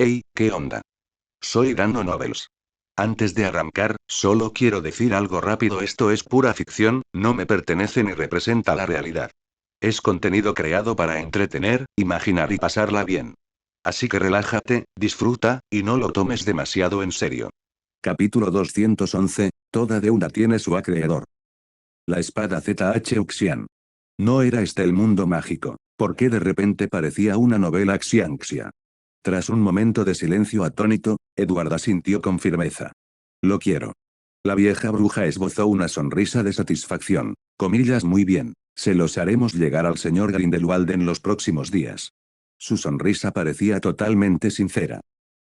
Hey, ¿qué onda? Soy Dando Novels. Antes de arrancar, solo quiero decir algo rápido: esto es pura ficción, no me pertenece ni representa la realidad. Es contenido creado para entretener, imaginar y pasarla bien. Así que relájate, disfruta, y no lo tomes demasiado en serio. Capítulo 211, toda deuda tiene su acreedor. La espada ZH Uxian. No era este el mundo mágico, porque de repente parecía una novela xianxia. Tras un momento de silencio atónito, Edward asintió con firmeza. Lo quiero. La vieja bruja esbozó una sonrisa de satisfacción. Comillas, muy bien, se los haremos llegar al señor Grindelwald en los próximos días. Su sonrisa parecía totalmente sincera.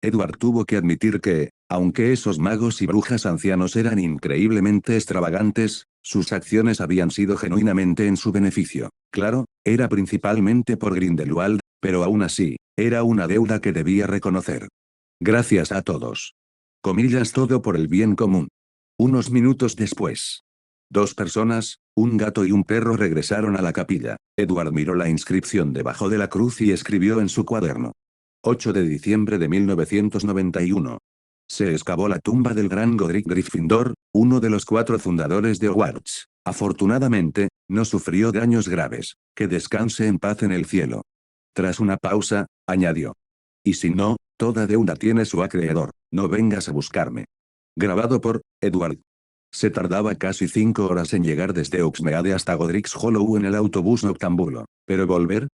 Edward tuvo que admitir que, aunque esos magos y brujas ancianos eran increíblemente extravagantes, sus acciones habían sido genuinamente en su beneficio. Claro, era principalmente por Grindelwald, pero aún así, era una deuda que debía reconocer. Gracias a todos. Comillas, todo por el bien común. Unos minutos después. Dos personas, un gato y un perro, regresaron a la capilla. Edward miró la inscripción debajo de la cruz y escribió en su cuaderno. 8 de diciembre de 1991. Se excavó la tumba del gran Godric Gryffindor, uno de los 4 fundadores de Hogwarts. Afortunadamente, no sufrió daños graves. Que descanse en paz en el cielo. Tras una pausa, añadió. Y si no, toda deuda tiene su acreedor, no vengas a buscarme. Grabado por Edward. Se tardaba casi 5 horas en llegar desde Oxmeade hasta Godric's Hollow en el autobús noctámbulo, pero volver.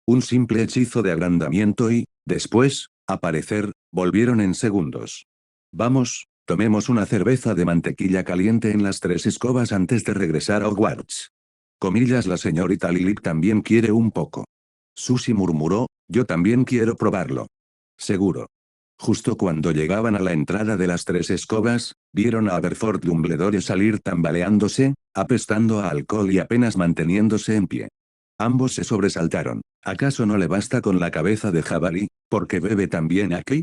Un simple hechizo de agrandamiento y, después, aparecer, volvieron en segundos. Vamos, tomemos una cerveza de mantequilla caliente en las 3 escobas antes de regresar a Hogwarts. Comillas, la señorita Lilith también quiere un poco. Susie murmuró, yo también quiero probarlo. Seguro. Justo cuando llegaban a la entrada de las 3 escobas, vieron a Aberforth Dumbledore salir tambaleándose, apestando a alcohol y apenas manteniéndose en pie. Ambos se sobresaltaron. ¿Acaso no le basta con la cabeza de jabalí, porque bebe también aquí?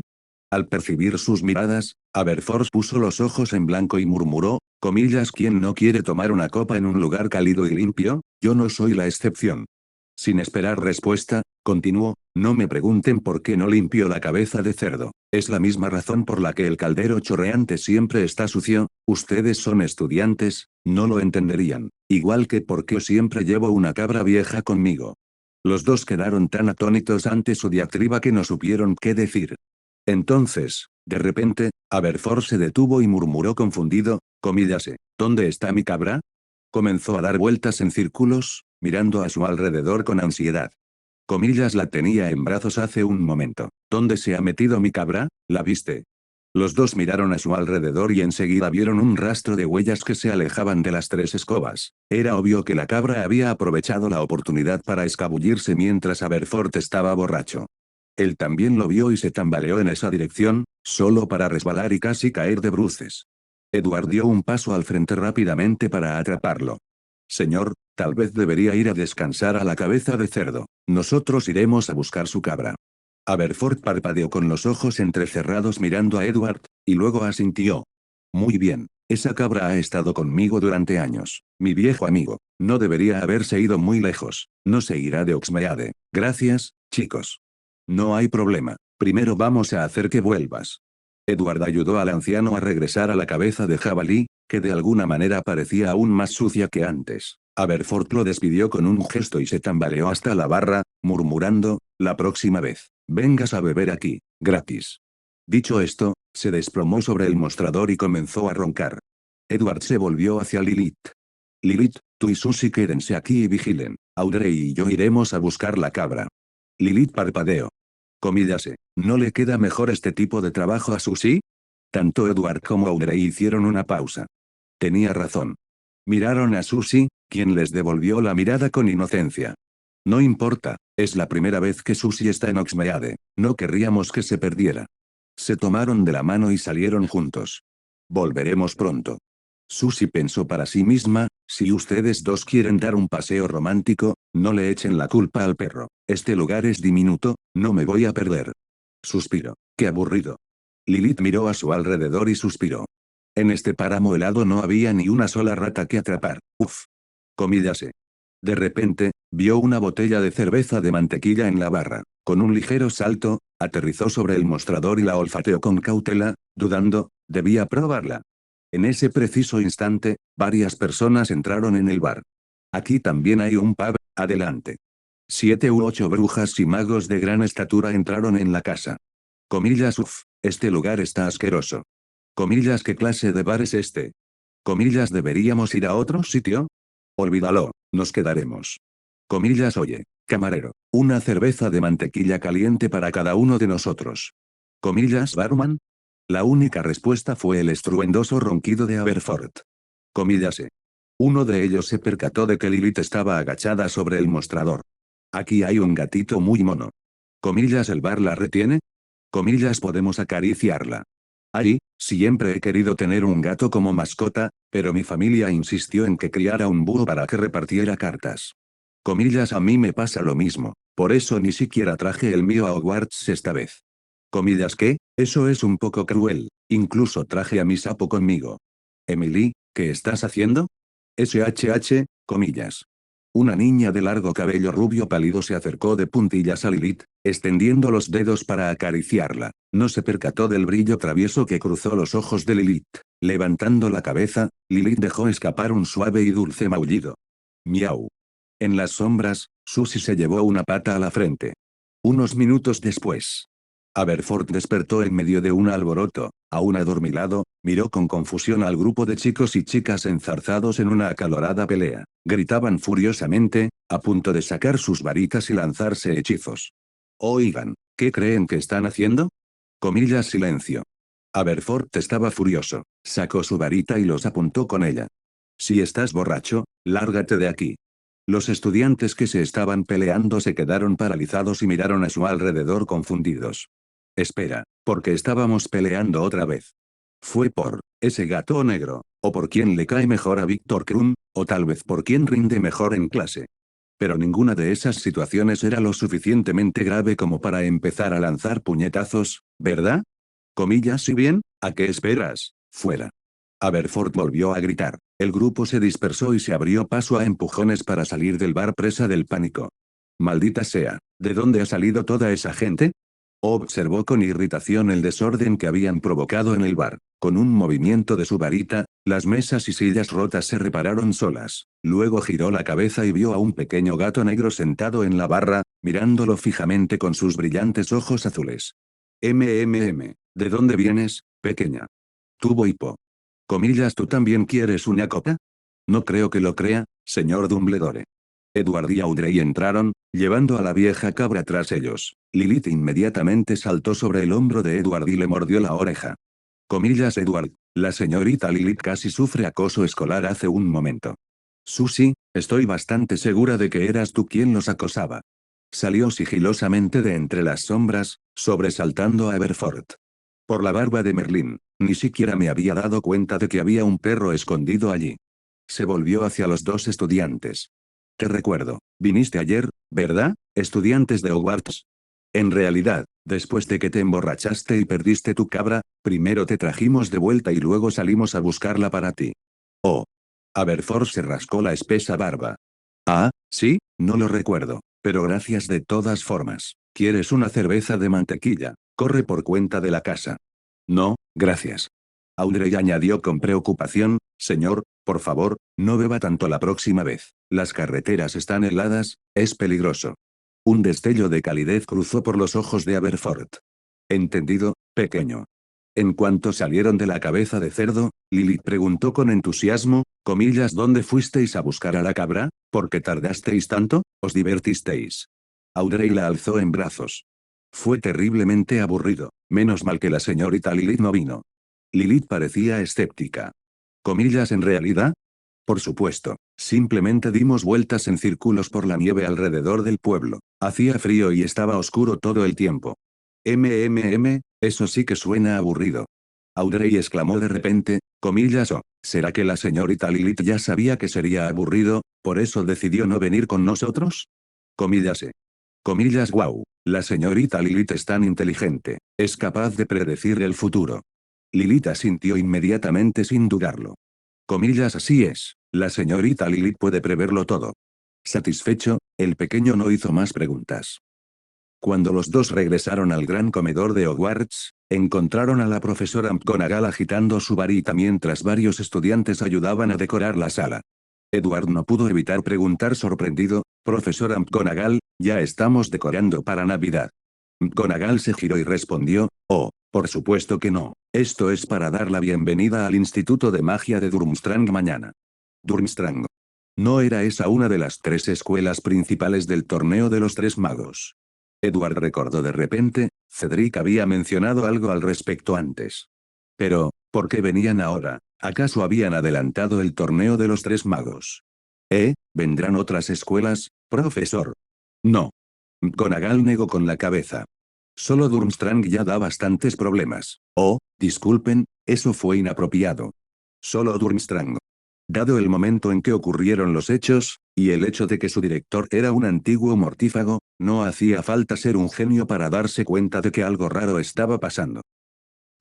Al percibir sus miradas, Aberforth puso los ojos en blanco y murmuró, comillas, ¿quién no quiere tomar una copa en un lugar cálido y limpio? Yo no soy la excepción. Sin esperar respuesta, continuó, no me pregunten por qué no limpio la cabeza de cerdo. Es la misma razón por la que el caldero chorreante siempre está sucio. Ustedes son estudiantes, no lo entenderían. Igual que por qué siempre llevo una cabra vieja conmigo. Los dos quedaron tan atónitos ante su diatriba que no supieron qué decir. Entonces, de repente, Aberforth se detuvo y murmuró confundido, comillase, ¿dónde está mi cabra? Comenzó a dar vueltas en círculos, mirando a su alrededor con ansiedad. Comillas, la tenía en brazos hace un momento. ¿Dónde se ha metido mi cabra? ¿La viste? Los dos miraron a su alrededor y enseguida vieron un rastro de huellas que se alejaban de las 3 escobas. Era obvio que la cabra había aprovechado la oportunidad para escabullirse mientras Aberforth estaba borracho. Él también lo vio y se tambaleó en esa dirección, solo para resbalar y casi caer de bruces. Edward dio un paso al frente rápidamente para atraparlo. Señor, tal vez debería ir a descansar a la cabeza de cerdo. Nosotros iremos a buscar su cabra. Aberforth parpadeó con los ojos entrecerrados mirando a Edward, y luego asintió. Muy bien, esa cabra ha estado conmigo durante años. Mi viejo amigo, no debería haberse ido muy lejos. No se irá de Oxmeade. Gracias, chicos. No hay problema. Primero vamos a hacer que vuelvas. Edward ayudó al anciano a regresar a la cabeza de jabalí, que de alguna manera parecía aún más sucia que antes. Aberforth lo despidió con un gesto y se tambaleó hasta la barra, murmurando, la próxima vez, vengas a beber aquí, gratis. Dicho esto, se desplomó sobre el mostrador y comenzó a roncar. Edward se volvió hacia Lilith. Lilith, tú y Susie quédense aquí y vigilen. Audrey y yo iremos a buscar la cabra. Lilith parpadeó. Comillase, ¿no le queda mejor este tipo de trabajo a Susie? Tanto Edward como Audrey hicieron una pausa. Tenía razón. Miraron a Susie, quien les devolvió la mirada con inocencia. No importa, es la primera vez que Susie está en Oxmeade, no querríamos que se perdiera. Se tomaron de la mano y salieron juntos. Volveremos pronto. Susie pensó para sí misma, si ustedes dos quieren dar un paseo romántico, no le echen la culpa al perro. Este lugar es diminuto, no me voy a perder. Suspiró. Qué aburrido. Lilith miró a su alrededor y suspiró. En este páramo helado no había ni una sola rata que atrapar. Uf. Comillase. De repente, Vio una botella de cerveza de mantequilla en la barra. Con un ligero salto, aterrizó sobre el mostrador y la olfateó con cautela, dudando, debía probarla. En ese preciso instante, varias personas entraron en el bar. Aquí también hay un pub, adelante. 7 u 8 brujas y magos de gran estatura entraron en la casa. Comillas, este lugar está asqueroso. Comillas, ¿qué clase de bar es este? Comillas, ¿deberíamos ir a otro sitio? Olvídalo, nos quedaremos. Comillas, oye, camarero, una cerveza de mantequilla caliente para cada uno de nosotros. Comillas, barman. La única respuesta fue el estruendoso ronquido de Aberforth. Comillas, uno de ellos se percató de que Lilith estaba agachada sobre el mostrador. Aquí hay un gatito muy mono. Comillas, ¿el bar la retiene? Comillas, podemos acariciarla. Ahí, siempre he querido tener un gato como mascota, pero mi familia insistió en que criara un búho para que repartiera cartas. Comillas, a mí me pasa lo mismo, por eso ni siquiera traje el mío a Hogwarts esta vez. Comillas, ¿qué? Eso es un poco cruel, incluso traje a mi sapo conmigo. Emily, ¿qué estás haciendo? Comillas. Una niña de largo cabello rubio pálido se acercó de puntillas a Lilith, extendiendo los dedos para acariciarla. No se percató del brillo travieso que cruzó los ojos de Lilith. Levantando la cabeza, Lilith dejó escapar un suave y dulce maullido. Miau. En las sombras, Susie se llevó una pata a la frente. Unos minutos después, Aberforth despertó en medio de un alboroto, aún adormilado, miró con confusión al grupo de chicos y chicas enzarzados en una acalorada pelea. Gritaban furiosamente, a punto de sacar sus varitas y lanzarse hechizos. Oigan, ¿qué creen que están haciendo? Comillas, silencio. Aberforth estaba furioso, sacó su varita y los apuntó con ella. Si estás borracho, lárgate de aquí. Los estudiantes que se estaban peleando se quedaron paralizados y miraron a su alrededor confundidos. Espera, ¿por qué estábamos peleando otra vez? ¿Fue por ese gato negro, o por quién le cae mejor a Víctor Krum, o tal vez por quién rinde mejor en clase? Pero ninguna de esas situaciones era lo suficientemente grave como para empezar a lanzar puñetazos, ¿verdad? Comillas, si bien, ¿a qué esperas? Fuera. Aberforth volvió a gritar. El grupo se dispersó y se abrió paso a empujones para salir del bar presa del pánico. Maldita sea, ¿de dónde ha salido toda esa gente? Observó con irritación el desorden que habían provocado en el bar. Con un movimiento de su varita, las mesas y sillas rotas se repararon solas. Luego giró la cabeza y vio a un pequeño gato negro sentado en la barra, mirándolo fijamente con sus brillantes ojos azules. ¿De dónde vienes, pequeña? Tuvo hipo. Comillas, ¿tú también quieres una copa? No creo que lo crea, señor Dumbledore. Edward y Audrey entraron, llevando a la vieja cabra tras ellos. Lilith inmediatamente saltó sobre el hombro de Edward y le mordió la oreja. Comillas, Edward, la señorita Lilith casi sufre acoso escolar hace un momento. Susie, estoy bastante segura de que eras tú quien los acosaba. Salió sigilosamente de entre las sombras, sobresaltando a Aberforth. Por la barba de Merlín, ni siquiera me había dado cuenta de que había un perro escondido allí. Se volvió hacia los dos estudiantes. Te recuerdo, viniste ayer, ¿verdad, estudiantes de Hogwarts? En realidad, después de que te emborrachaste y perdiste tu cabra, primero te trajimos de vuelta y luego salimos a buscarla para ti. Oh. Aberforth se rascó la espesa barba. Ah, sí, no lo recuerdo, pero gracias de todas formas. ¿Quieres una cerveza de mantequilla? Corre por cuenta de la casa. No, gracias. Audrey añadió con preocupación, señor, por favor, no beba tanto la próxima vez. Las carreteras están heladas, es peligroso. Un destello de calidez cruzó por los ojos de Aberforth. Entendido, pequeño. En cuanto salieron de la cabeza de cerdo, Lilith preguntó con entusiasmo, comillas, ¿dónde fuisteis a buscar a la cabra? ¿Por qué tardasteis tanto? ¿Os divertisteis? Audrey la alzó en brazos. Fue terriblemente aburrido, menos mal que la señorita Lilith no vino. Lilith parecía escéptica. Comillas, ¿en realidad? Por supuesto, simplemente dimos vueltas en círculos por la nieve alrededor del pueblo. Hacía frío y estaba oscuro todo el tiempo. Eso sí que suena aburrido. Audrey exclamó de repente, comillas, ¿será que la señorita Lilith ya sabía que sería aburrido, por eso decidió no venir con nosotros? Comillas, Comillas, wow, la señorita Lilith es tan inteligente, es capaz de predecir el futuro. Lilith asintió inmediatamente sin dudarlo. Comillas, así es, la señorita Lilith puede preverlo todo. Satisfecho, El pequeño no hizo más preguntas. Cuando los dos regresaron al gran comedor de Hogwarts, encontraron a la profesora McGonagall agitando su varita mientras varios estudiantes ayudaban a decorar la sala. Edward no pudo evitar preguntar sorprendido, «Profesora McGonagall, ¿ya estamos decorando para Navidad?» McGonagall se giró y respondió, «Oh, por supuesto que no. Esto es para dar la bienvenida al Instituto de Magia de Durmstrang mañana». Durmstrang. ¿No era esa una de las 3 escuelas principales del torneo de los 3 magos? Edward recordó de repente, Cedric había mencionado algo al respecto antes. Pero, ¿por qué venían ahora? ¿Acaso habían adelantado el torneo de los 3 magos? ¿Vendrán otras escuelas, profesor? No. McGonagall negó con la cabeza. Solo Durmstrang ya da bastantes problemas. Oh, disculpen, eso fue inapropiado. Solo Durmstrang. Dado el momento en que ocurrieron los hechos, y el hecho de que su director era un antiguo mortífago, no hacía falta ser un genio para darse cuenta de que algo raro estaba pasando.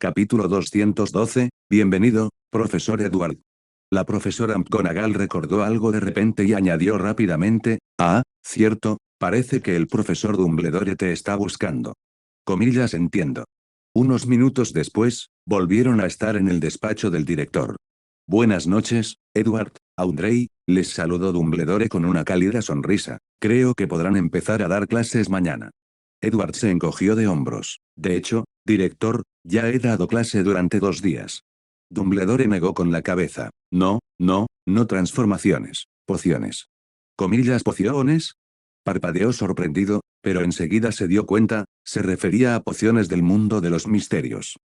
Capítulo 212, bienvenido, profesor Edward. La profesora McGonagall recordó algo de repente y añadió rápidamente, cierto, parece que el profesor Dumbledore te está buscando. Comillas entiendo. Unos minutos después, volvieron a estar en el despacho del director. Buenas noches, Edward, Audrey, les saludó Dumbledore con una cálida sonrisa. Creo que podrán empezar a dar clases mañana. Edward se encogió de hombros. De hecho, director, ya he dado clase durante 2 días. Dumbledore negó con la cabeza. No, no transformaciones, pociones. ¿Comillas pociones? Parpadeó sorprendido, pero enseguida se dio cuenta, se refería a pociones del mundo de los misterios.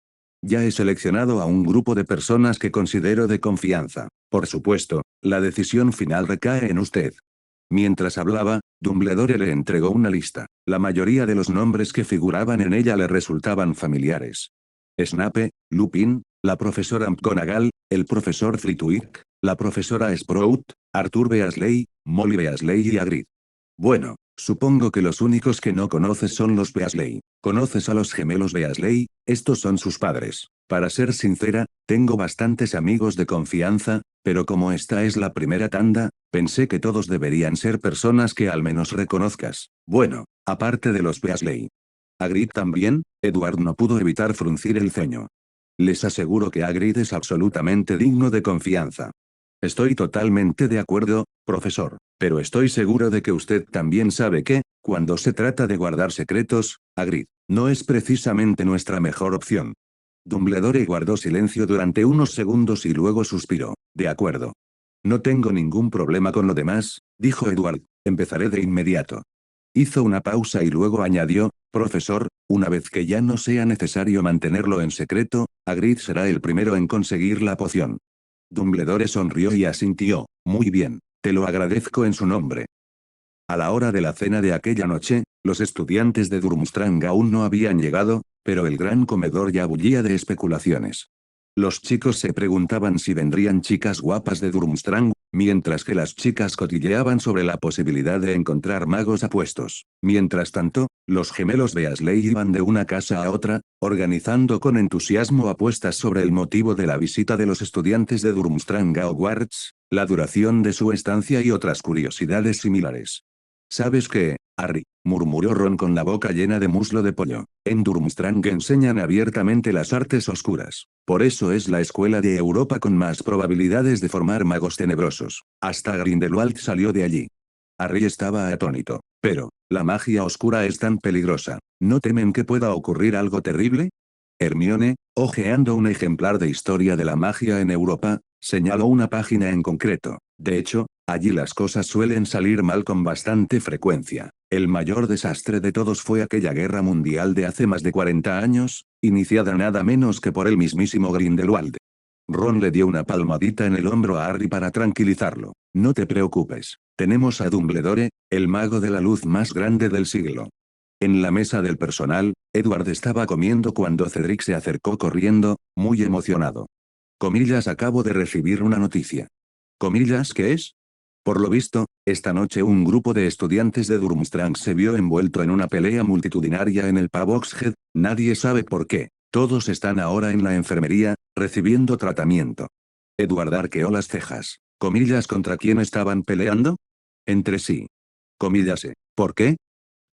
Ya he seleccionado a un grupo de personas que considero de confianza. Por supuesto, la decisión final recae en usted. Mientras hablaba, Dumbledore le entregó una lista. La mayoría de los nombres que figuraban en ella le resultaban familiares. Snape, Lupin, la profesora McGonagall, el profesor Flitwick, la profesora Sprout, Arthur Weasley, Molly Weasley y Hagrid. Bueno, supongo que los únicos que no conoces son los Weasley. ¿Conoces a los gemelos Weasley? Estos son sus padres. Para ser sincera, tengo bastantes amigos de confianza, pero como esta es la primera tanda, pensé que todos deberían ser personas que al menos reconozcas. Bueno, aparte de los Weasley. ¿Hagrid también? Edward no pudo evitar fruncir el ceño. Les aseguro que Hagrid es absolutamente digno de confianza. Estoy totalmente de acuerdo, profesor, pero estoy seguro de que usted también sabe que, cuando se trata de guardar secretos, Hagrid, no es precisamente nuestra mejor opción. Dumbledore guardó silencio durante unos segundos y luego suspiró. De acuerdo. No tengo ningún problema con lo demás, dijo Edward, empezaré de inmediato. Hizo una pausa y luego añadió, profesor, una vez que ya no sea necesario mantenerlo en secreto, Hagrid será el primero en conseguir la poción. Dumbledore sonrió y asintió, muy bien, te lo agradezco en su nombre. A la hora de la cena de aquella noche, los estudiantes de Durmstrang aún no habían llegado, pero el gran comedor ya bullía de especulaciones. Los chicos se preguntaban si vendrían chicas guapas de Durmstrang, mientras que las chicas cotilleaban sobre la posibilidad de encontrar magos apuestos. Mientras tanto, los gemelos Weasley iban de una casa a otra, organizando con entusiasmo apuestas sobre el motivo de la visita de los estudiantes de Durmstrang a Hogwarts, la duración de su estancia y otras curiosidades similares. ¿Sabes qué, Harry?, murmuró Ron con la boca llena de muslo de pollo. En Durmstrang enseñan abiertamente las artes oscuras. Por eso es la escuela de Europa con más probabilidades de formar magos tenebrosos. Hasta Grindelwald salió de allí. Harry estaba atónito. Pero, ¿la magia oscura es tan peligrosa? ¿No temen que pueda ocurrir algo terrible? Hermione, hojeando un ejemplar de Historia de la Magia en Europa, señaló una página en concreto. De hecho, allí las cosas suelen salir mal con bastante frecuencia. El mayor desastre de todos fue aquella guerra mundial de hace más de 40 años, iniciada nada menos que por el mismísimo Grindelwald. Ron le dio una palmadita en el hombro a Harry para tranquilizarlo. No te preocupes. Tenemos a Dumbledore, el mago de la luz más grande del siglo. En la mesa del personal, Edward estaba comiendo cuando Cedric se acercó corriendo, muy emocionado. Comillas, acabo de recibir una noticia. Comillas, ¿qué es? Por lo visto, esta noche un grupo de estudiantes de Durmstrang se vio envuelto en una pelea multitudinaria en el pub Oxhead, nadie sabe por qué. Todos están ahora en la enfermería, recibiendo tratamiento. Edward arqueó las cejas. Comillas, ¿contra quién estaban peleando? Entre sí. Comillas. ¿Por qué?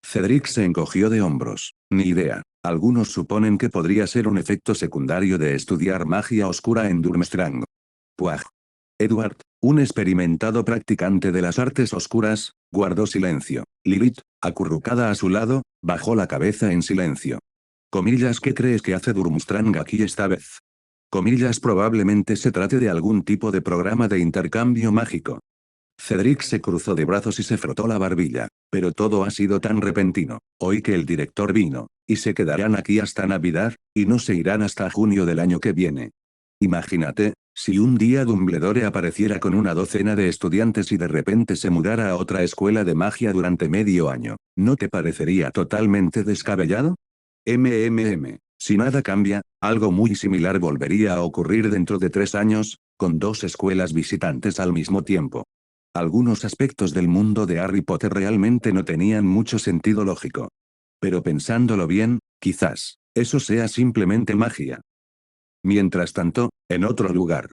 Cedric se encogió de hombros. Ni idea. Algunos suponen que podría ser un efecto secundario de estudiar magia oscura en Durmstrang. Puaj. Edward, un experimentado practicante de las artes oscuras, guardó silencio. Lilith, acurrucada a su lado, bajó la cabeza en silencio. Comillas, ¿qué crees que hace Durmstrang aquí esta vez? Comillas, probablemente se trate de algún tipo de programa de intercambio mágico. Cedric se cruzó de brazos y se frotó la barbilla. Pero todo ha sido tan repentino. Oí que el director vino, y se quedarán aquí hasta Navidad, y no se irán hasta junio del año que viene. Imagínate, si un día Dumbledore apareciera con una docena de estudiantes y de repente se mudara a otra escuela de magia durante medio año, ¿no te parecería totalmente descabellado? Si nada cambia, algo muy similar volvería a ocurrir dentro de 3 años, con 2 escuelas visitantes al mismo tiempo. Algunos aspectos del mundo de Harry Potter realmente no tenían mucho sentido lógico. Pero pensándolo bien, quizás, eso sea simplemente magia. Mientras tanto, en otro lugar.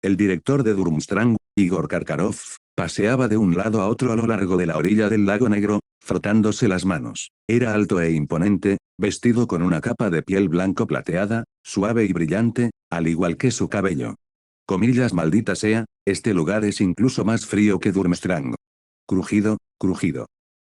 El director de Durmstrang, Igor Karkaroff, paseaba de un lado a otro a lo largo de la orilla del lago Negro, frotándose las manos. Era alto e imponente, vestido con una capa de piel blanco plateada, suave y brillante, al igual que su cabello. Comillas, maldita sea, este lugar es incluso más frío que Durmstrang. Crujido, crujido.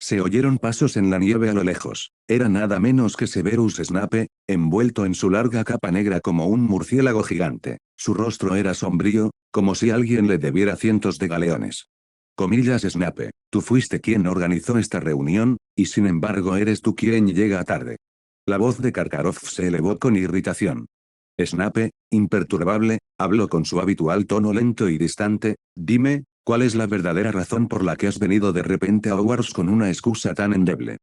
Se oyeron pasos en la nieve a lo lejos. Era nada menos que Severus Snape, envuelto en su larga capa negra como un murciélago gigante. Su rostro era sombrío, como si alguien le debiera cientos de galeones. Comillas, Snape, tú fuiste quien organizó esta reunión, y sin embargo eres tú quien llega tarde. La voz de Karkaroff se elevó con irritación. Snape, imperturbable, habló con su habitual tono lento y distante. Dime, ¿cuál es la verdadera razón por la que has venido de repente a Hogwarts con una excusa tan endeble?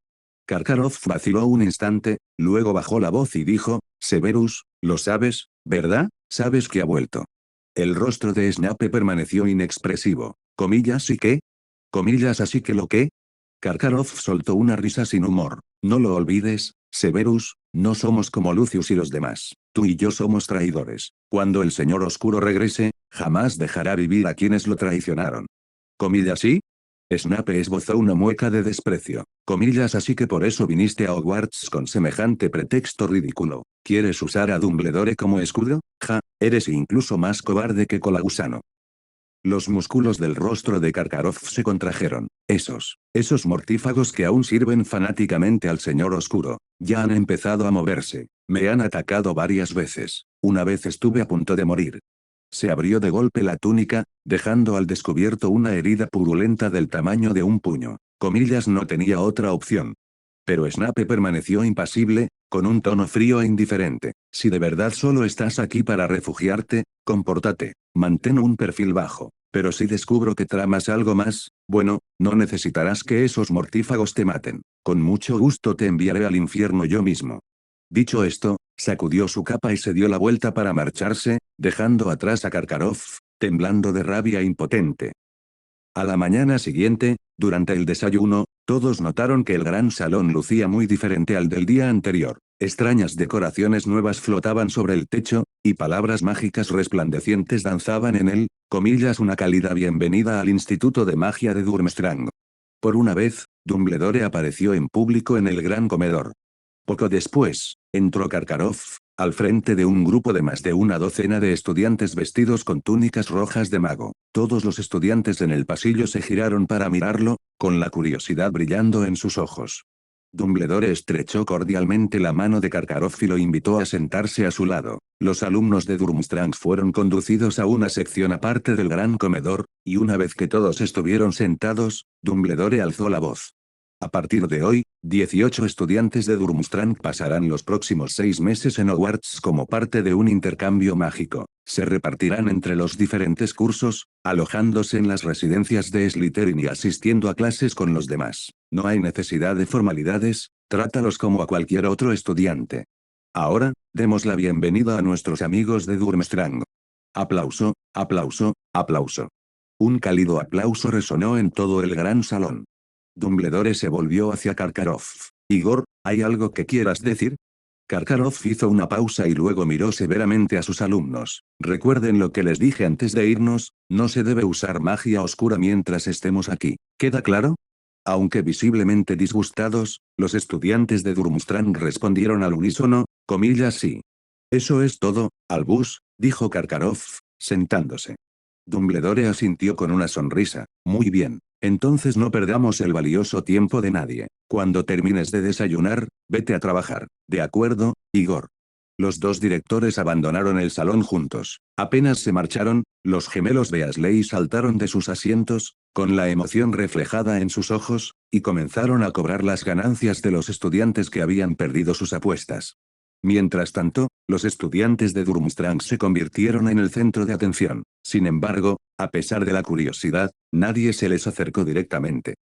Karkaroff vaciló un instante, luego bajó la voz y dijo, Severus, lo sabes, ¿verdad? Sabes que ha vuelto. El rostro de Snape permaneció inexpresivo. Comillas, ¿y qué? Comillas, así que lo qué. Karkaroff soltó una risa sin humor. No lo olvides, Severus, no somos como Lucius y los demás. Tú y yo somos traidores. Cuando el Señor Oscuro regrese, jamás dejará vivir a quienes lo traicionaron. Comillas, ¿sí? Snape esbozó una mueca de desprecio. Comillas, así que por eso viniste a Hogwarts con semejante pretexto ridículo. ¿Quieres usar a Dumbledore como escudo? Ja, eres incluso más cobarde que Colagusano. Los músculos del rostro de Karkaroff se contrajeron. Esos mortífagos que aún sirven fanáticamente al Señor Oscuro, ya han empezado a moverse. Me han atacado varias veces. Una vez estuve a punto de morir. Se abrió de golpe la túnica, dejando al descubierto una herida purulenta del tamaño de un puño. Comillas, no tenía otra opción. Pero Snape permaneció impasible, con un tono frío e indiferente. Si de verdad solo estás aquí para refugiarte, compórtate. Mantén un perfil bajo. Pero si descubro que tramas algo más, bueno, no necesitarás que esos mortífagos te maten. Con mucho gusto te enviaré al infierno yo mismo. Dicho esto, sacudió su capa y se dio la vuelta para marcharse, dejando atrás a Karkaroff, temblando de rabia impotente. A la mañana siguiente, durante el desayuno, todos notaron que el gran salón lucía muy diferente al del día anterior. Extrañas decoraciones nuevas flotaban sobre el techo, y palabras mágicas resplandecientes danzaban en él, comillas, una cálida bienvenida al Instituto de Magia de Durmstrang. Por una vez, Dumbledore apareció en público en el gran comedor. Poco después, entró Karkaroff, al frente de un grupo de más de una docena de estudiantes vestidos con túnicas rojas de mago. Todos los estudiantes en el pasillo se giraron para mirarlo, con la curiosidad brillando en sus ojos. Dumbledore estrechó cordialmente la mano de Karkaroff y lo invitó a sentarse a su lado. Los alumnos de Durmstrang fueron conducidos a una sección aparte del gran comedor, y una vez que todos estuvieron sentados, Dumbledore alzó la voz. A partir de hoy, 18 estudiantes de Durmstrang pasarán los próximos 6 meses en Hogwarts como parte de un intercambio mágico. Se repartirán entre los diferentes cursos, alojándose en las residencias de Slytherin y asistiendo a clases con los demás. No hay necesidad de formalidades, trátalos como a cualquier otro estudiante. Ahora, demos la bienvenida a nuestros amigos de Durmstrang. Aplauso, aplauso, aplauso. Un cálido aplauso resonó en todo el gran salón. Dumbledore se volvió hacia Karkaroff. Igor, ¿hay algo que quieras decir? Karkaroff hizo una pausa y luego miró severamente a sus alumnos. Recuerden lo que les dije antes de irnos, no se debe usar magia oscura mientras estemos aquí. ¿Queda claro? Aunque visiblemente disgustados, los estudiantes de Durmstrang respondieron al unísono, comillas sí. Eso es todo, Albus, dijo Karkaroff, sentándose. Dumbledore asintió con una sonrisa. Muy bien. Entonces no perdamos el valioso tiempo de nadie. Cuando termines de desayunar, vete a trabajar. ¿De acuerdo, Igor? Los dos directores abandonaron el salón juntos. Apenas se marcharon, los gemelos Weasley saltaron de sus asientos, con la emoción reflejada en sus ojos, y comenzaron a cobrar las ganancias de los estudiantes que habían perdido sus apuestas. Mientras tanto, los estudiantes de Durmstrang se convirtieron en el centro de atención. Sin embargo, a pesar de la curiosidad, nadie se les acercó directamente.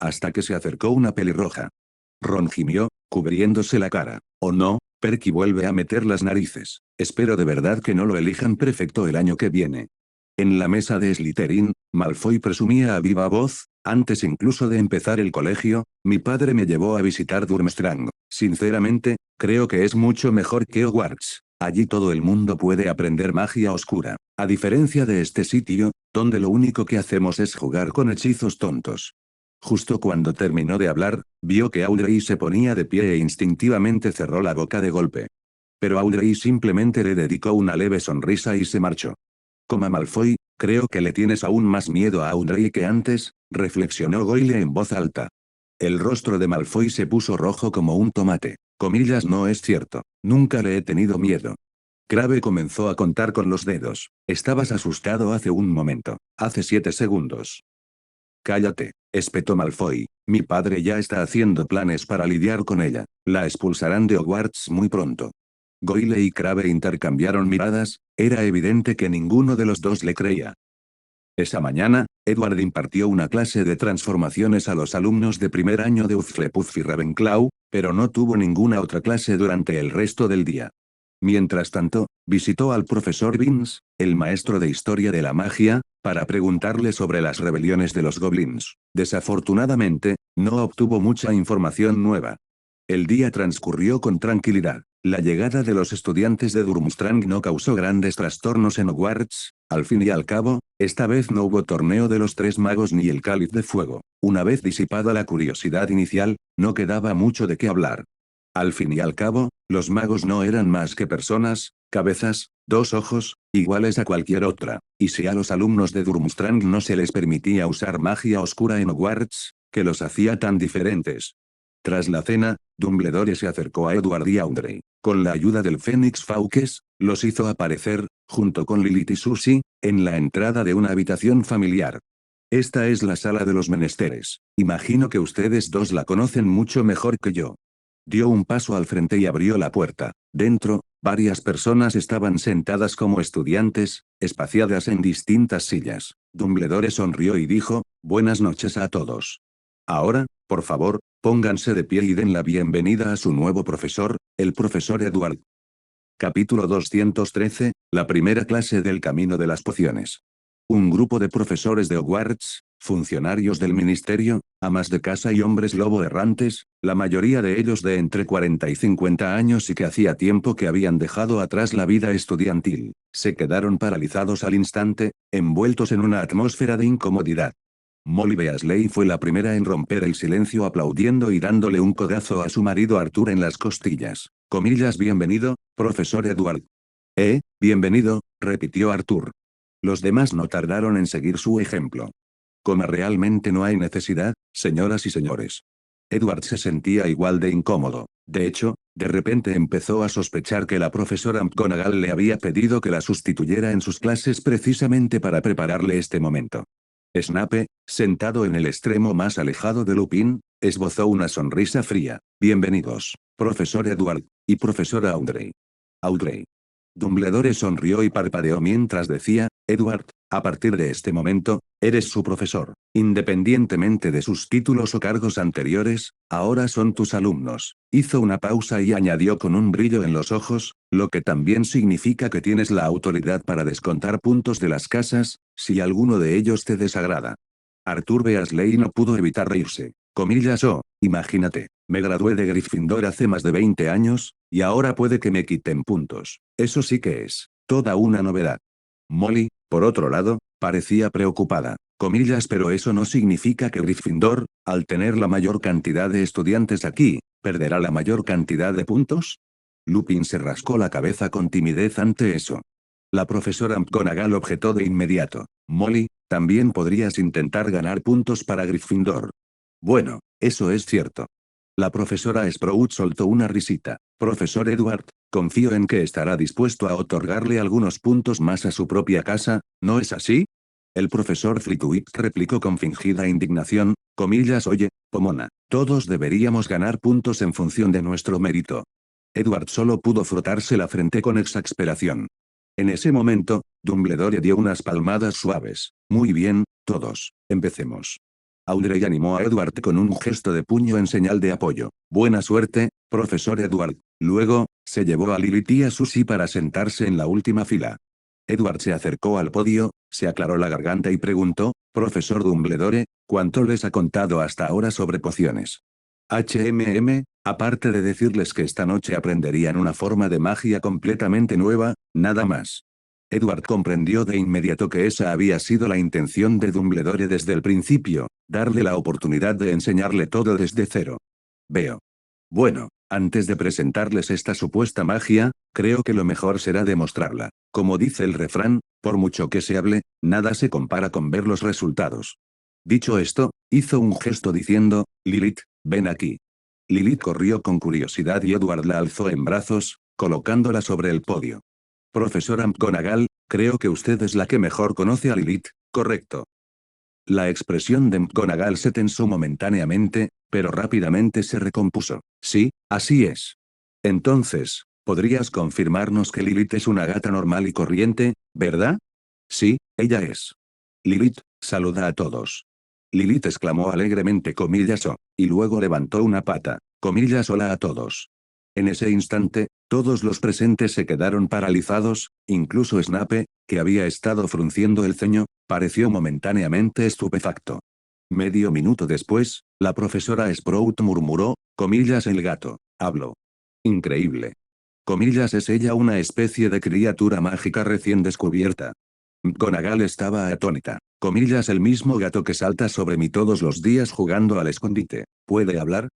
Hasta que se acercó una pelirroja. Ron gimió, cubriéndose la cara. «Oh no, Perky vuelve a meter las narices. Espero de verdad que no lo elijan prefecto el año que viene». En la mesa de Slytherin, Malfoy presumía a viva voz, antes incluso de empezar el colegio, mi padre me llevó a visitar Durmstrang. Sinceramente, creo que es mucho mejor que Hogwarts. Allí todo el mundo puede aprender magia oscura. A diferencia de este sitio, donde lo único que hacemos es jugar con hechizos tontos. Justo cuando terminó de hablar, vio que Audrey se ponía de pie e instintivamente cerró la boca de golpe. Pero Audrey simplemente le dedicó una leve sonrisa y se marchó. Como Malfoy, creo que le tienes aún más miedo a Audrey que antes, reflexionó Goyle en voz alta. El rostro de Malfoy se puso rojo como un tomate. Comillas, no es cierto. Nunca le he tenido miedo. Crabbe comenzó a contar con los dedos. Estabas asustado hace un momento. Hace 7 segundos. Cállate, espetó Malfoy. Mi padre ya está haciendo planes para lidiar con ella. La expulsarán de Hogwarts muy pronto. Goyle y Crabbe intercambiaron miradas, era evidente que ninguno de los dos le creía. Esa mañana, Edward impartió una clase de transformaciones a los alumnos de primer año de Hufflepuff y Ravenclaw, pero no tuvo ninguna otra clase durante el resto del día. Mientras tanto, visitó al profesor Binns, el maestro de historia de la magia, para preguntarle sobre las rebeliones de los goblins. Desafortunadamente, no obtuvo mucha información nueva. El día transcurrió con tranquilidad. La llegada de los estudiantes de Durmstrang no causó grandes trastornos en Hogwarts, al fin y al cabo, esta vez no hubo torneo de los tres magos ni el cáliz de fuego. Una vez disipada la curiosidad inicial, no quedaba mucho de qué hablar. Al fin y al cabo, los magos no eran más que personas, cabezas, dos ojos, iguales a cualquier otra, y si a los alumnos de Durmstrang no se les permitía usar magia oscura en Hogwarts, ¿qué los hacía tan diferentes? Tras la cena, Dumbledore se acercó a Edward y Audrey. Con la ayuda del Fénix Fawkes, los hizo aparecer, junto con Lilith y Susie, en la entrada de una habitación familiar. Esta es la sala de los menesteres. Imagino que ustedes dos la conocen mucho mejor que yo. Dio un paso al frente y abrió la puerta. Dentro, varias personas estaban sentadas como estudiantes, espaciadas en distintas sillas. Dumbledore sonrió y dijo, «Buenas noches a todos. Ahora, por favor, pónganse de pie y den la bienvenida a su nuevo profesor, el profesor Edward». Capítulo 213, la primera clase del camino de las pociones. Un grupo de profesores de Hogwarts, funcionarios del ministerio, amas de casa y hombres lobo errantes, la mayoría de ellos de entre 40 y 50 años y que hacía tiempo que habían dejado atrás la vida estudiantil, se quedaron paralizados al instante, envueltos en una atmósfera de incomodidad. Molly Weasley fue la primera en romper el silencio aplaudiendo y dándole un codazo a su marido Arthur en las costillas. Comillas, bienvenido, profesor Edward. Bienvenido, repitió Arthur. Los demás no tardaron en seguir su ejemplo. Como realmente no hay necesidad, señoras y señores. Edward se sentía igual de incómodo. De hecho, de repente empezó a sospechar que la profesora McGonagall le había pedido que la sustituyera en sus clases precisamente para prepararle este momento. Snape, sentado en el extremo más alejado de Lupin, esbozó una sonrisa fría. Bienvenidos, profesor Edward, y profesora Audrey. Audrey. Dumbledore sonrió y parpadeó mientras decía, Edward, a partir de este momento, eres su profesor. Independientemente de sus títulos o cargos anteriores, ahora son tus alumnos. Hizo una pausa y añadió con un brillo en los ojos, lo que también significa que tienes la autoridad para descontar puntos de las casas, si alguno de ellos te desagrada. Arthur Weasley no pudo evitar reírse. Comillas, imagínate, me gradué de Gryffindor hace más de 20 años, y ahora puede que me quiten puntos. Eso sí que es toda una novedad. Molly, por otro lado, parecía preocupada. Pero eso no significa que Gryffindor, al tener la mayor cantidad de estudiantes aquí, perderá la mayor cantidad de puntos. Lupin se rascó la cabeza con timidez ante eso. La profesora McGonagall objetó de inmediato. Molly, también podrías intentar ganar puntos para Gryffindor. Bueno, eso es cierto. La profesora Sprout soltó una risita. Profesor Edward, confío en que estará dispuesto a otorgarle algunos puntos más a su propia casa, ¿no es así? El profesor Flitwick replicó con fingida indignación, oye, Pomona, todos deberíamos ganar puntos en función de nuestro mérito. Edward solo pudo frotarse la frente con exasperación. En ese momento, Dumbledore dio unas palmadas suaves. Muy bien, todos, empecemos. Audrey animó a Edward con un gesto de puño en señal de apoyo. Buena suerte, profesor Edward. Luego, se llevó a Lilith y a Susie para sentarse en la última fila. Edward se acercó al podio, se aclaró la garganta y preguntó, profesor Dumbledore, ¿cuánto les ha contado hasta ahora sobre pociones? Aparte de decirles que esta noche aprenderían una forma de magia completamente nueva, nada más. Edward comprendió de inmediato que esa había sido la intención de Dumbledore desde el principio, darle la oportunidad de enseñarle todo desde cero. Veo. Bueno, antes de presentarles esta supuesta magia, creo que lo mejor será demostrarla. Como dice el refrán, por mucho que se hable, nada se compara con ver los resultados. Dicho esto, hizo un gesto diciendo, Lilith, ven aquí. Lilith corrió con curiosidad y Edward la alzó en brazos, colocándola sobre el podio. Profesora McGonagall, creo que usted es la que mejor conoce a Lilith, ¿correcto? La expresión de McGonagall se tensó momentáneamente, pero rápidamente se recompuso. Sí, así es. Entonces, ¿podrías confirmarnos que Lilith es una gata normal y corriente, verdad? Sí, ella es. Lilith, saluda a todos. Lilith exclamó alegremente y luego levantó una pata, hola a todos. En ese instante, todos los presentes se quedaron paralizados, incluso Snape, que había estado frunciendo el ceño, pareció momentáneamente estupefacto. Medio minuto después, la profesora Sprout murmuró, el gato, habló. Increíble. ¿Es ella una especie de criatura mágica recién descubierta? McGonagall estaba atónita. El mismo gato que salta sobre mí todos los días jugando al escondite. ¿Puede hablar?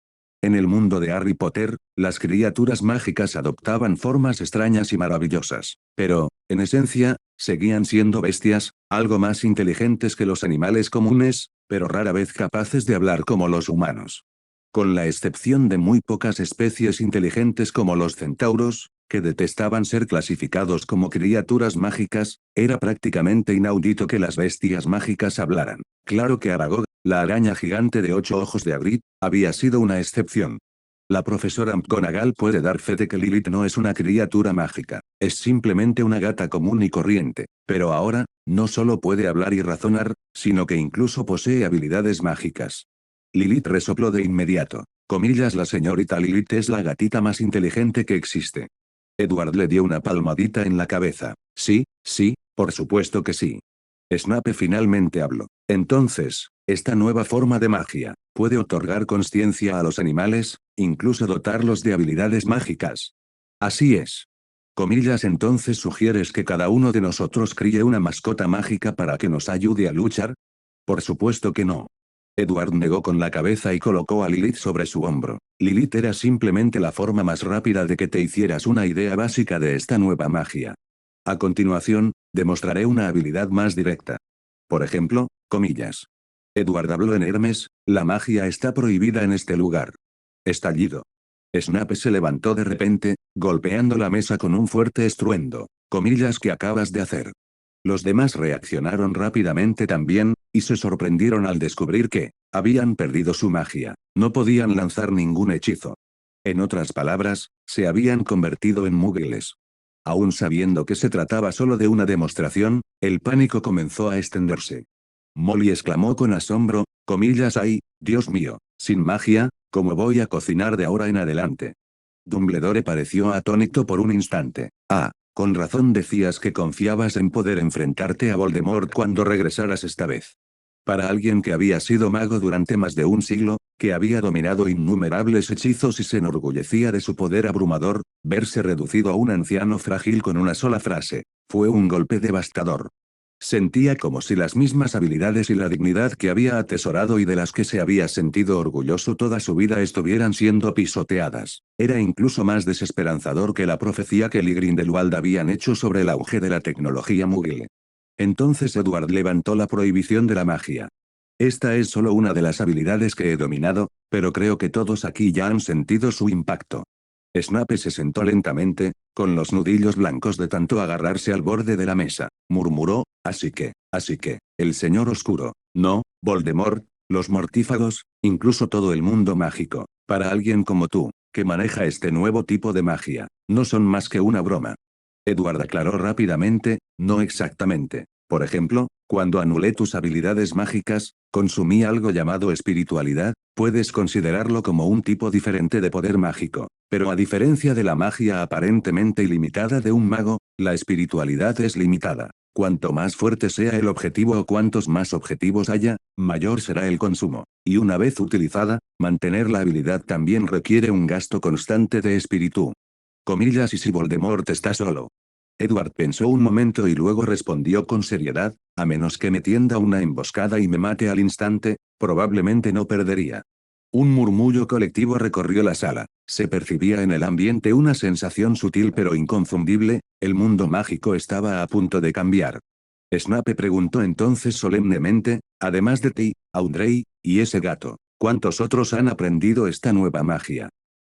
En el mundo de Harry Potter, las criaturas mágicas adoptaban formas extrañas y maravillosas. Pero, en esencia, seguían siendo bestias, algo más inteligentes que los animales comunes, pero rara vez capaces de hablar como los humanos. Con la excepción de muy pocas especies inteligentes como los centauros, que detestaban ser clasificados como criaturas mágicas, era prácticamente inaudito que las bestias mágicas hablaran. Claro que Aragog, la araña gigante de 8 ojos de Hagrid, había sido una excepción. La profesora McGonagall puede dar fe de que Lilith no es una criatura mágica, es simplemente una gata común y corriente, pero ahora, no solo puede hablar y razonar, sino que incluso posee habilidades mágicas. Lilith resopló de inmediato. La señorita Lilith es la gatita más inteligente que existe. Edward le dio una palmadita en la cabeza. Sí, sí, por supuesto que sí. Snape finalmente habló. Entonces, esta nueva forma de magia, puede otorgar consciencia a los animales, incluso dotarlos de habilidades mágicas. Así es. Entonces sugieres que cada uno de nosotros críe una mascota mágica para que nos ayude a luchar? Por supuesto que no. Edward negó con la cabeza y colocó a Lilith sobre su hombro. Lilith era simplemente la forma más rápida de que te hicieras una idea básica de esta nueva magia. A continuación, demostraré una habilidad más directa. Por ejemplo, comillas. Edward habló en Hermes, la magia está prohibida en este lugar. Estallido. Snape se levantó de repente, golpeando la mesa con un fuerte estruendo. ¿Qué acabas de hacer? Los demás reaccionaron rápidamente también, y se sorprendieron al descubrir que, habían perdido su magia. No podían lanzar ningún hechizo. En otras palabras, se habían convertido en muggles. Aún sabiendo que se trataba solo de una demostración, el pánico comenzó a extenderse. Molly exclamó con asombro, ¡ay, Dios mío! Sin magia, ¿cómo voy a cocinar de ahora en adelante? Dumbledore pareció atónito por un instante. Ah, con razón decías que confiabas en poder enfrentarte a Voldemort cuando regresaras esta vez. Para alguien que había sido mago durante más de un siglo, que había dominado innumerables hechizos y se enorgullecía de su poder abrumador, verse reducido a un anciano frágil con una sola frase, fue un golpe devastador. Sentía como si las mismas habilidades y la dignidad que había atesorado y de las que se había sentido orgulloso toda su vida estuvieran siendo pisoteadas. Era incluso más desesperanzador que la profecía que Lee Grindelwald habían hecho sobre el auge de la tecnología Muggle. Entonces Edward levantó la prohibición de la magia. Esta es solo una de las habilidades que he dominado, pero creo que todos aquí ya han sentido su impacto. Snape se sentó lentamente, con los nudillos blancos de tanto agarrarse al borde de la mesa. Murmuró, así que, el Señor Oscuro, no, Voldemort, los mortífagos, incluso todo el mundo mágico, para alguien como tú, que maneja este nuevo tipo de magia, no son más que una broma. Edward aclaró rápidamente, no exactamente. Por ejemplo, cuando anulé tus habilidades mágicas, consumí algo llamado espiritualidad, puedes considerarlo como un tipo diferente de poder mágico. Pero a diferencia de la magia aparentemente ilimitada de un mago, la espiritualidad es limitada. Cuanto más fuerte sea el objetivo o cuantos más objetivos haya, mayor será el consumo. Y una vez utilizada, mantener la habilidad también requiere un gasto constante de espíritu. Comillas y si Voldemort está solo. Edward pensó un momento y luego respondió con seriedad, a menos que me tienda una emboscada y me mate al instante, probablemente no perdería. Un murmullo colectivo recorrió la sala. Se percibía en el ambiente una sensación sutil pero inconfundible, el mundo mágico estaba a punto de cambiar. Snape preguntó entonces solemnemente, además de ti, Audrey, y ese gato, ¿cuántos otros han aprendido esta nueva magia?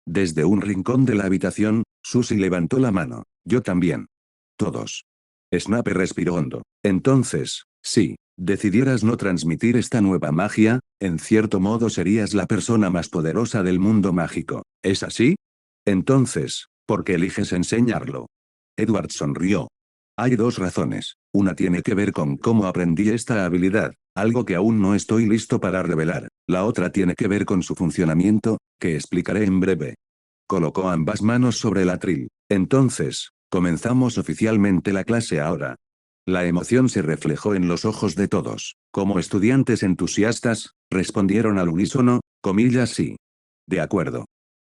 Desde un rincón de la habitación, Susie levantó la mano. Yo también. Todos. Snape respiró hondo. Entonces, si decidieras no transmitir esta nueva magia, en cierto modo serías la persona más poderosa del mundo mágico. ¿Es así? Entonces, ¿por qué eliges enseñarlo? Edward sonrió. Hay dos razones. Una tiene que ver con cómo aprendí esta habilidad, algo que aún no estoy listo para revelar. La otra tiene que ver con su funcionamiento, que explicaré en breve. Colocó ambas manos sobre el atril. Entonces, comenzamos oficialmente la clase ahora. La emoción se reflejó en los ojos de todos. Como estudiantes entusiastas, respondieron al unísono, comillas sí. De acuerdo.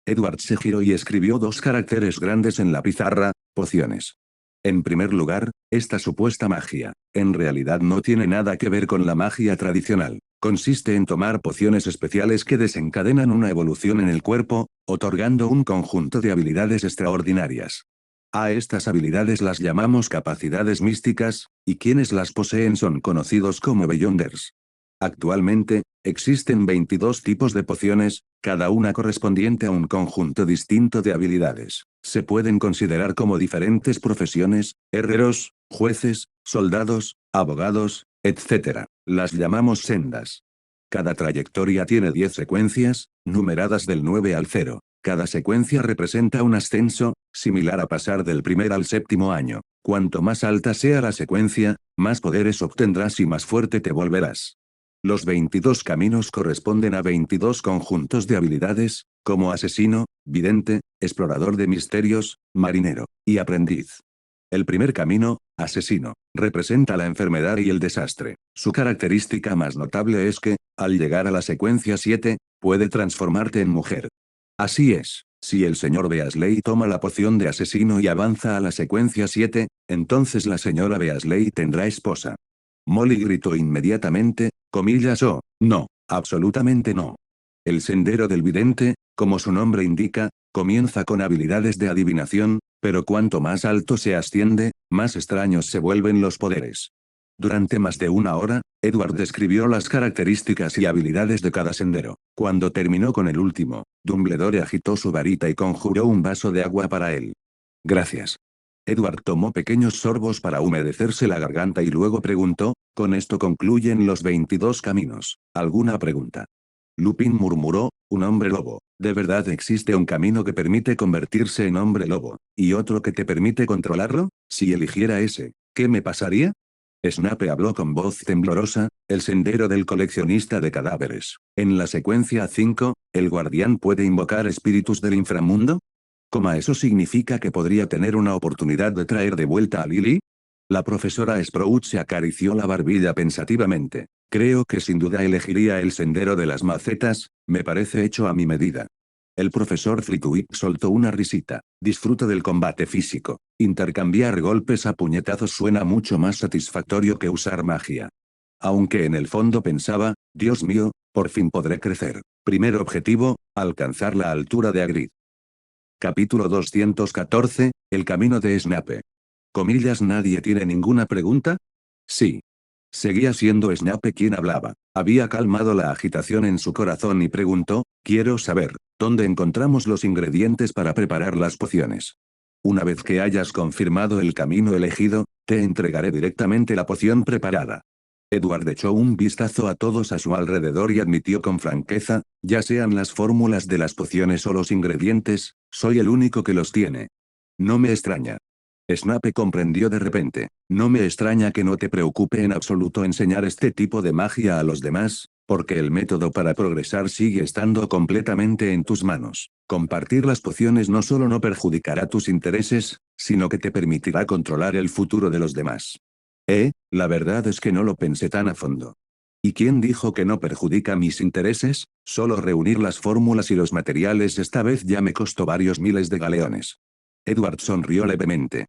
Edward se giró y escribió dos caracteres grandes en la pizarra, pociones. En primer lugar, esta supuesta magia, en realidad no tiene nada que ver con la magia tradicional. Consiste en tomar pociones especiales que desencadenan una evolución en el cuerpo, otorgando un conjunto de habilidades extraordinarias. A estas habilidades las llamamos capacidades místicas, y quienes las poseen son conocidos como Beyonders. Actualmente, existen 22 tipos de pociones, cada una correspondiente a un conjunto distinto de habilidades. Se pueden considerar como diferentes profesiones, herreros, jueces, soldados, abogados, etc. Las llamamos sendas. Cada trayectoria tiene 10 secuencias, numeradas del 9 al 0. Cada secuencia representa un ascenso, similar a pasar del primer al séptimo año. Cuanto más alta sea la secuencia, más poderes obtendrás y más fuerte te volverás. Los 22 caminos corresponden a 22 conjuntos de habilidades, como asesino, vidente, explorador de misterios, marinero, y aprendiz. El primer camino, asesino, representa la enfermedad y el desastre. Su característica más notable es que, al llegar a la secuencia 7, puede transformarte en mujer. Así es, si el señor Beasley toma la poción de asesino y avanza a la secuencia 7, entonces la señora Beasley tendrá esposa. Molly gritó inmediatamente, comillas oh, no, absolutamente no. El sendero del vidente, como su nombre indica, comienza con habilidades de adivinación, pero cuanto más alto se asciende, más extraños se vuelven los poderes. Durante más de una hora, Edward describió las características y habilidades de cada sendero. Cuando terminó con el último, Dumbledore agitó su varita y conjuró un vaso de agua para él. Gracias. Edward tomó pequeños sorbos para humedecerse la garganta y luego preguntó, ¿con esto concluyen los 22 caminos? ¿Alguna pregunta? Lupin murmuró, un hombre lobo. ¿De verdad existe un camino que permite convertirse en hombre lobo, y otro que te permite controlarlo? Si eligiera ese, ¿qué me pasaría? Snape habló con voz temblorosa, el sendero del coleccionista de cadáveres. En la secuencia 5, ¿el guardián puede invocar espíritus del inframundo? ¿Eso significa que podría tener una oportunidad de traer de vuelta a Lily? La profesora Sprout se acarició la barbilla pensativamente. Creo que sin duda elegiría el sendero de las macetas, me parece hecho a mi medida. El profesor Flitwick soltó una risita. Disfruto del combate físico. Intercambiar golpes a puñetazos suena mucho más satisfactorio que usar magia. Aunque en el fondo pensaba, Dios mío, por fin podré crecer. Primer objetivo, alcanzar la altura de Hagrid. Capítulo 214, El camino de Snape. Comillas, ¿nadie tiene ninguna pregunta? Sí. Seguía siendo Snape quien hablaba. Había calmado la agitación en su corazón y preguntó, quiero saber, ¿dónde encontramos los ingredientes para preparar las pociones? Una vez que hayas confirmado el camino elegido, te entregaré directamente la poción preparada. Edward echó un vistazo a todos a su alrededor y admitió con franqueza, ya sean las fórmulas de las pociones o los ingredientes, soy el único que los tiene. No me extraña. Snape comprendió de repente. No me extraña que no te preocupe en absoluto enseñar este tipo de magia a los demás, porque el método para progresar sigue estando completamente en tus manos. Compartir las pociones no solo no perjudicará tus intereses, sino que te permitirá controlar el futuro de los demás. La verdad es que no lo pensé tan a fondo. ¿Y quién dijo que no perjudica mis intereses? Solo reunir las fórmulas y los materiales esta vez ya me costó varios miles de galeones. Edward sonrió levemente.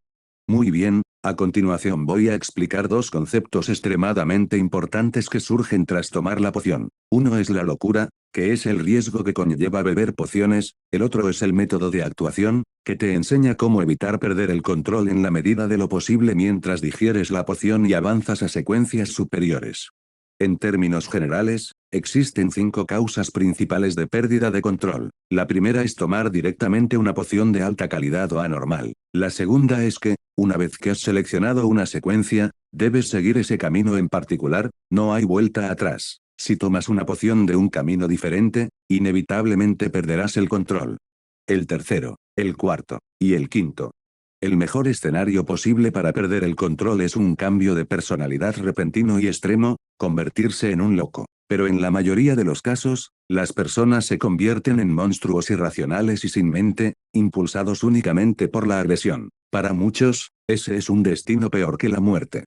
Muy bien, a continuación voy a explicar dos conceptos extremadamente importantes que surgen tras tomar la poción. Uno es la locura, que es el riesgo que conlleva beber pociones, el otro es el método de actuación, que te enseña cómo evitar perder el control en la medida de lo posible mientras digieres la poción y avanzas a secuencias superiores. En términos generales, existen 5 causas principales de pérdida de control. La primera es tomar directamente una poción de alta calidad o anormal. La segunda es que, una vez que has seleccionado una secuencia, debes seguir ese camino en particular, no hay vuelta atrás. Si tomas una poción de un camino diferente, inevitablemente perderás el control. El tercero, el cuarto, y el quinto. El mejor escenario posible para perder el control es un cambio de personalidad repentino y extremo, convertirse en un loco. Pero en la mayoría de los casos, las personas se convierten en monstruos irracionales y sin mente, impulsados únicamente por la agresión. Para muchos, ese es un destino peor que la muerte.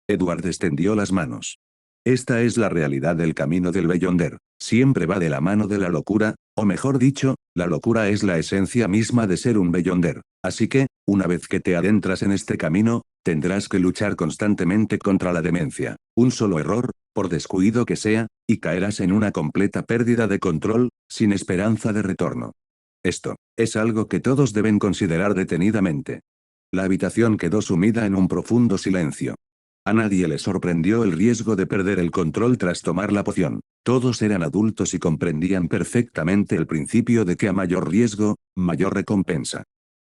Edward extendió las manos. Esta es la realidad del camino del Beyonder. Siempre va de la mano de la locura, o mejor dicho, la locura es la esencia misma de ser un Beyonder. Así que, una vez que te adentras en este camino, tendrás que luchar constantemente contra la demencia. Un solo error, por descuido que sea, y caerás en una completa pérdida de control, sin esperanza de retorno. Esto es algo que todos deben considerar detenidamente. La habitación quedó sumida en un profundo silencio. A nadie le sorprendió el riesgo de perder el control tras tomar la poción. Todos eran adultos y comprendían perfectamente el principio de que a mayor riesgo, mayor recompensa.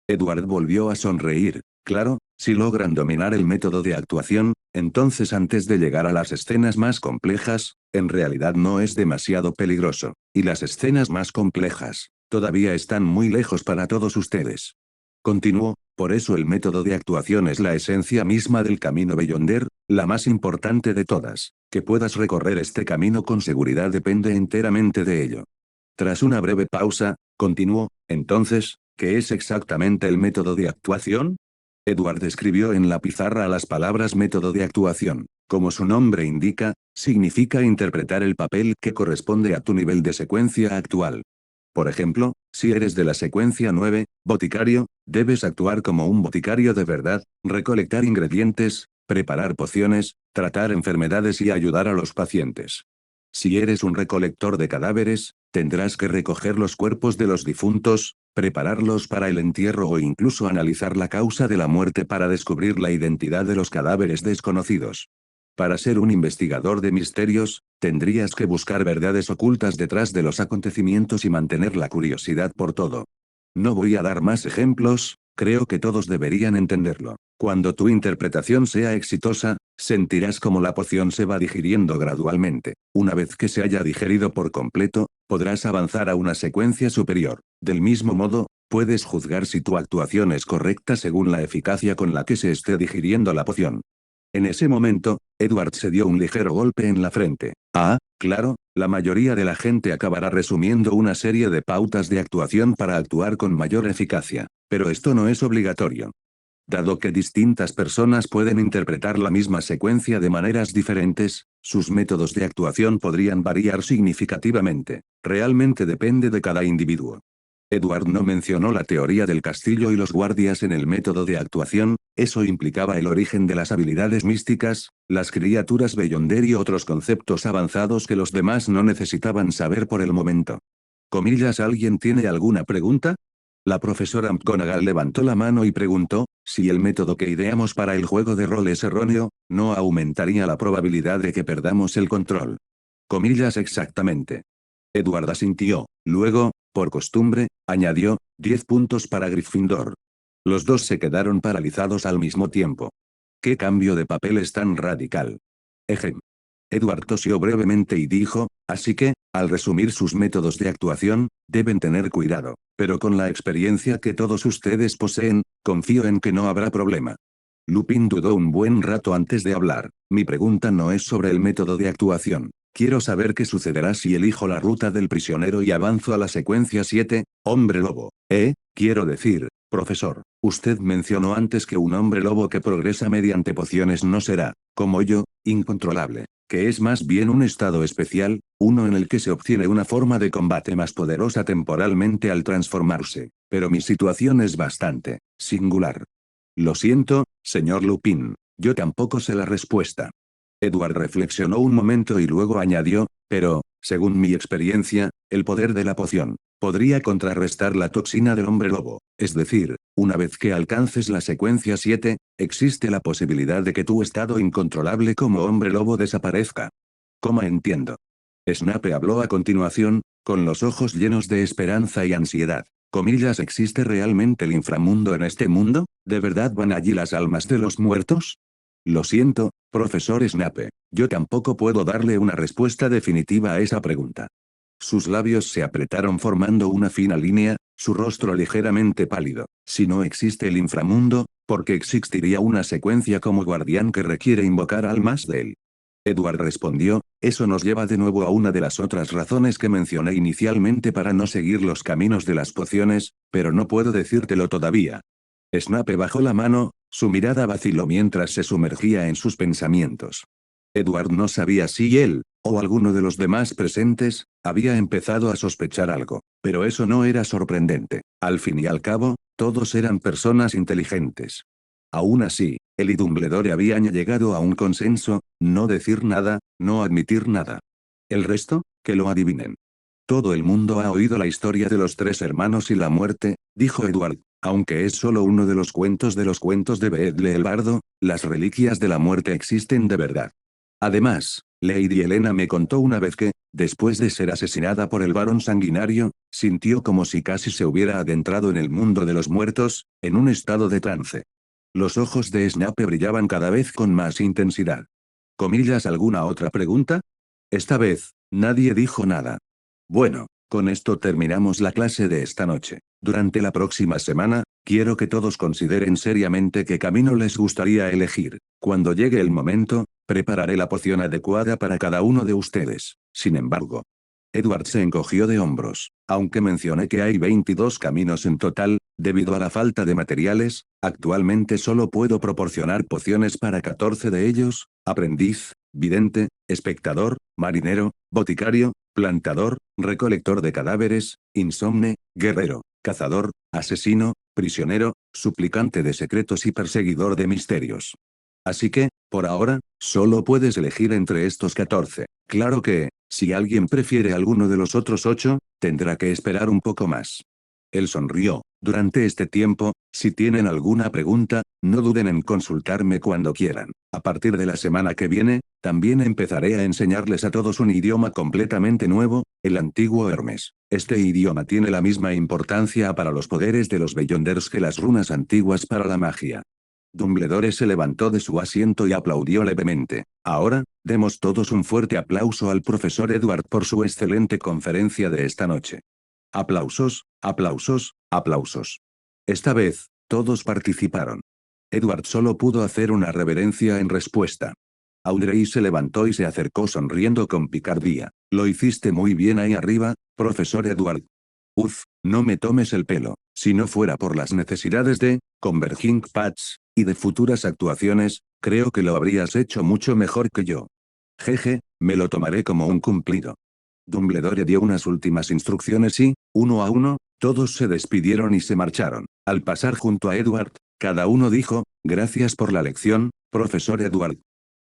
Edward volvió a sonreír. Claro, si logran dominar el método de actuación, entonces antes de llegar a las escenas más complejas, en realidad no es demasiado peligroso. Y las escenas más complejas, todavía están muy lejos para todos ustedes. Continuó, por eso el método de actuación es la esencia misma del camino Beyonder, la más importante de todas. Que puedas recorrer este camino con seguridad depende enteramente de ello. Tras una breve pausa, continuó, entonces, ¿qué es exactamente el método de actuación? Edward escribió en la pizarra las palabras método de actuación. Como su nombre indica, significa interpretar el papel que corresponde a tu nivel de secuencia actual. Por ejemplo, si eres de la secuencia 9, boticario, debes actuar como un boticario de verdad, recolectar ingredientes, preparar pociones, tratar enfermedades y ayudar a los pacientes. Si eres un recolector de cadáveres, tendrás que recoger los cuerpos de los difuntos, prepararlos para el entierro o incluso analizar la causa de la muerte para descubrir la identidad de los cadáveres desconocidos. Para ser un investigador de misterios, tendrías que buscar verdades ocultas detrás de los acontecimientos y mantener la curiosidad por todo. No voy a dar más ejemplos, creo que todos deberían entenderlo. Cuando tu interpretación sea exitosa, sentirás como la poción se va digiriendo gradualmente. Una vez que se haya digerido por completo, podrás avanzar a una secuencia superior. Del mismo modo, puedes juzgar si tu actuación es correcta según la eficacia con la que se esté digiriendo la poción. En ese momento, Edward se dio un ligero golpe en la frente. Claro, la mayoría de la gente acabará resumiendo una serie de pautas de actuación para actuar con mayor eficacia, pero esto no es obligatorio. Dado que distintas personas pueden interpretar la misma secuencia de maneras diferentes, sus métodos de actuación podrían variar significativamente. Realmente depende de cada individuo. Edward no mencionó la teoría del castillo y los guardias en el método de actuación, eso implicaba el origen de las habilidades místicas, las criaturas Beyonder y otros conceptos avanzados que los demás no necesitaban saber por el momento. Comillas, ¿alguien tiene alguna pregunta? La profesora McGonagall levantó la mano y preguntó, si el método que ideamos para el juego de rol es erróneo, ¿no aumentaría la probabilidad de que perdamos el control? Comillas, exactamente. Edward asintió, luego, por costumbre, añadió, 10 puntos para Gryffindor. Los dos se quedaron paralizados al mismo tiempo. ¿Qué cambio de papeles tan radical? Ejem. Edward tosió brevemente y dijo, así que, al resumir sus métodos de actuación, deben tener cuidado, pero con la experiencia que todos ustedes poseen, confío en que no habrá problema. Lupin dudó un buen rato antes de hablar. Mi pregunta no es sobre el método de actuación. Quiero saber qué sucederá si elijo la ruta del prisionero y avanzo a la secuencia 7, hombre lobo. Quiero decir, profesor, usted mencionó antes que un hombre lobo que progresa mediante pociones no será, como yo, incontrolable, que es más bien un estado especial, uno en el que se obtiene una forma de combate más poderosa temporalmente al transformarse, pero mi situación es bastante singular. Lo siento, señor Lupin, yo tampoco sé la respuesta. Edward reflexionó un momento y luego añadió, pero, según mi experiencia, el poder de la poción podría contrarrestar la toxina del hombre lobo, es decir, una vez que alcances la secuencia 7, existe la posibilidad de que tu estado incontrolable como hombre lobo desaparezca. ¿Cómo entiendo? Snape habló a continuación, con los ojos llenos de esperanza y ansiedad. Comillas, ¿existe realmente el inframundo en este mundo? ¿De verdad van allí las almas de los muertos? Lo siento, profesor Snape, yo tampoco puedo darle una respuesta definitiva a esa pregunta. Sus labios se apretaron formando una fina línea, su rostro ligeramente pálido. Si no existe el inframundo, ¿por qué existiría una secuencia como guardián que requiere invocar almas de él? Edward respondió, eso nos lleva de nuevo a una de las otras razones que mencioné inicialmente para no seguir los caminos de las pociones, pero no puedo decírtelo todavía. Snape bajó la mano, su mirada vaciló mientras se sumergía en sus pensamientos. Edward no sabía si él, o alguno de los demás presentes, había empezado a sospechar algo, pero eso no era sorprendente. Al fin y al cabo, todos eran personas inteligentes. Aún así, él y Dumbledore habían llegado a un consenso, no decir nada, no admitir nada. El resto, que lo adivinen. Todo el mundo ha oído la historia de los tres hermanos y la muerte, dijo Edward, aunque es solo uno de los cuentos de Beedle el Bardo, las reliquias de la muerte existen de verdad. Además, Lady Helena me contó una vez que, después de ser asesinada por el varón sanguinario, sintió como si casi se hubiera adentrado en el mundo de los muertos, en un estado de trance. Los ojos de Snape brillaban cada vez con más intensidad. Comillas, ¿alguna otra pregunta? Esta vez, nadie dijo nada. Bueno, con esto terminamos la clase de esta noche. Durante la próxima semana, quiero que todos consideren seriamente qué camino les gustaría elegir. Cuando llegue el momento, prepararé la poción adecuada para cada uno de ustedes. Sin embargo, Edward se encogió de hombros. Aunque mencioné que hay 22 caminos en total, debido a la falta de materiales, actualmente solo puedo proporcionar pociones para 14 de ellos: aprendiz, vidente, espectador, marinero, boticario, plantador, recolector de cadáveres, insomne, guerrero, cazador, asesino, prisionero, suplicante de secretos y perseguidor de misterios. Así que, por ahora, solo puedes elegir entre estos 14. Claro que, si alguien prefiere alguno de los otros 8, tendrá que esperar un poco más. Él sonrió. Durante este tiempo, si tienen alguna pregunta, no duden en consultarme cuando quieran. A partir de la semana que viene, también empezaré a enseñarles a todos un idioma completamente nuevo, el antiguo Hermes. Este idioma tiene la misma importancia para los poderes de los Beyonders que las runas antiguas para la magia. Dumbledore se levantó de su asiento y aplaudió levemente. Ahora, demos todos un fuerte aplauso al profesor Edward por su excelente conferencia de esta noche. Aplausos, aplausos, aplausos. Esta vez, todos participaron. Edward solo pudo hacer una reverencia en respuesta. Audrey se levantó y se acercó sonriendo con picardía. Lo hiciste muy bien ahí arriba, profesor Edward. Uf, no me tomes el pelo. Si no fuera por las necesidades de Converging Paths y de futuras actuaciones, creo que lo habrías hecho mucho mejor que yo. Jeje, me lo tomaré como un cumplido. Dumbledore dio unas últimas instrucciones y, uno a uno, Todos se despidieron y se marcharon. Al pasar junto a Edward, cada uno dijo, gracias por la lección, profesor Edward.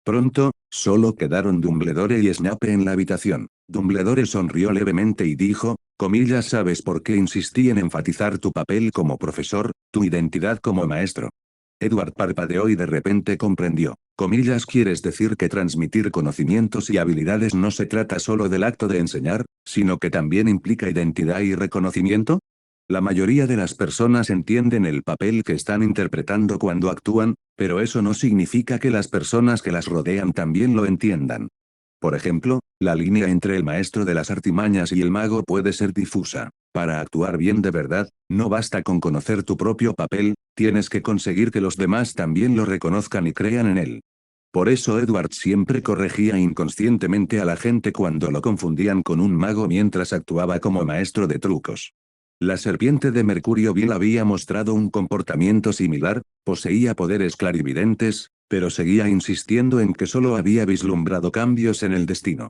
Pronto, solo quedaron Dumbledore y Snape en la habitación. Dumbledore sonrió levemente y dijo, comillas, ¿sabes por qué insistí en enfatizar tu papel como profesor, tu identidad como maestro? Edward parpadeó y de repente comprendió. Comillas, ¿quieres decir que transmitir conocimientos y habilidades no se trata solo del acto de enseñar, sino que también implica identidad y reconocimiento? La mayoría de las personas entienden el papel que están interpretando cuando actúan, pero eso no significa que las personas que las rodean también lo entiendan. Por ejemplo, la línea entre el maestro de las artimañas y el mago puede ser difusa. Para actuar bien de verdad, no basta con conocer tu propio papel, tienes que conseguir que los demás también lo reconozcan y crean en él. Por eso Edward siempre corregía inconscientemente a la gente cuando lo confundían con un mago mientras actuaba como maestro de trucos. La serpiente de Mercurio Vil había mostrado un comportamiento similar, poseía poderes clarividentes, pero seguía insistiendo en que solo había vislumbrado cambios en el destino.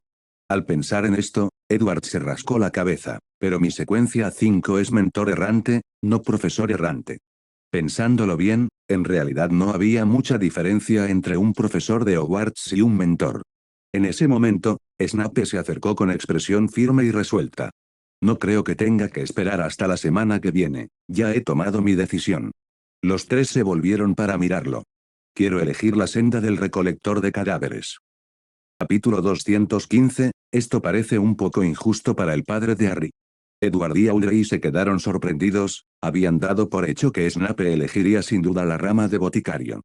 Al pensar en esto, Edward se rascó la cabeza, pero mi secuencia 5 es mentor errante, no profesor errante. Pensándolo bien, en realidad no había mucha diferencia entre un profesor de Hogwarts y un mentor. En ese momento, Snape se acercó con expresión firme y resuelta. No creo que tenga que esperar hasta la semana que viene, ya he tomado mi decisión. Los tres se volvieron para mirarlo. Quiero elegir la senda del recolector de cadáveres. Capítulo 215, esto parece un poco injusto para el padre de Harry. Edward y Audrey se quedaron sorprendidos, habían dado por hecho que Snape elegiría sin duda la rama de boticario.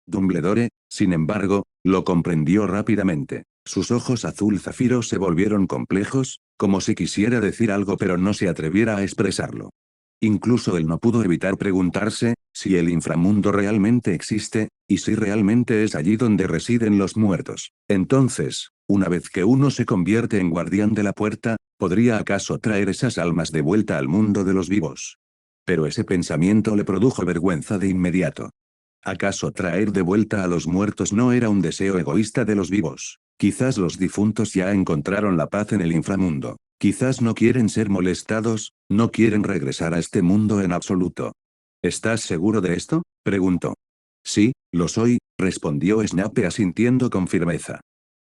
Dumbledore, sin embargo, lo comprendió rápidamente. Sus ojos azul zafiro se volvieron complejos, como si quisiera decir algo pero no se atreviera a expresarlo. Incluso él no pudo evitar preguntarse, si el inframundo realmente existe, y si realmente es allí donde residen los muertos. Entonces, una vez que uno se convierte en guardián de la puerta, ¿podría acaso traer esas almas de vuelta al mundo de los vivos? Pero ese pensamiento le produjo vergüenza de inmediato. ¿Acaso traer de vuelta a los muertos no era un deseo egoísta de los vivos? Quizás los difuntos ya encontraron la paz en el inframundo. Quizás no quieren ser molestados, no quieren regresar a este mundo en absoluto. ¿Estás seguro de esto? Preguntó. Sí, lo soy, respondió Snape asintiendo con firmeza.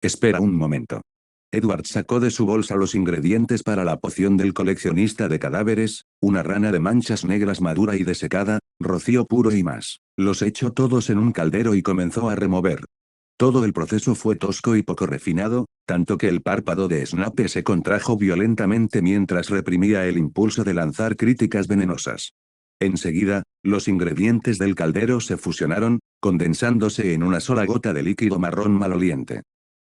Espera un momento. Edward sacó de su bolsa los ingredientes para la poción del coleccionista de cadáveres, una rana de manchas negras madura y desecada, rocío puro y más. Los echó todos en un caldero y comenzó a remover. Todo el proceso fue tosco y poco refinado, tanto que el párpado de Snape se contrajo violentamente mientras reprimía el impulso de lanzar críticas venenosas. Enseguida, los ingredientes del caldero se fusionaron, condensándose en una sola gota de líquido marrón maloliente.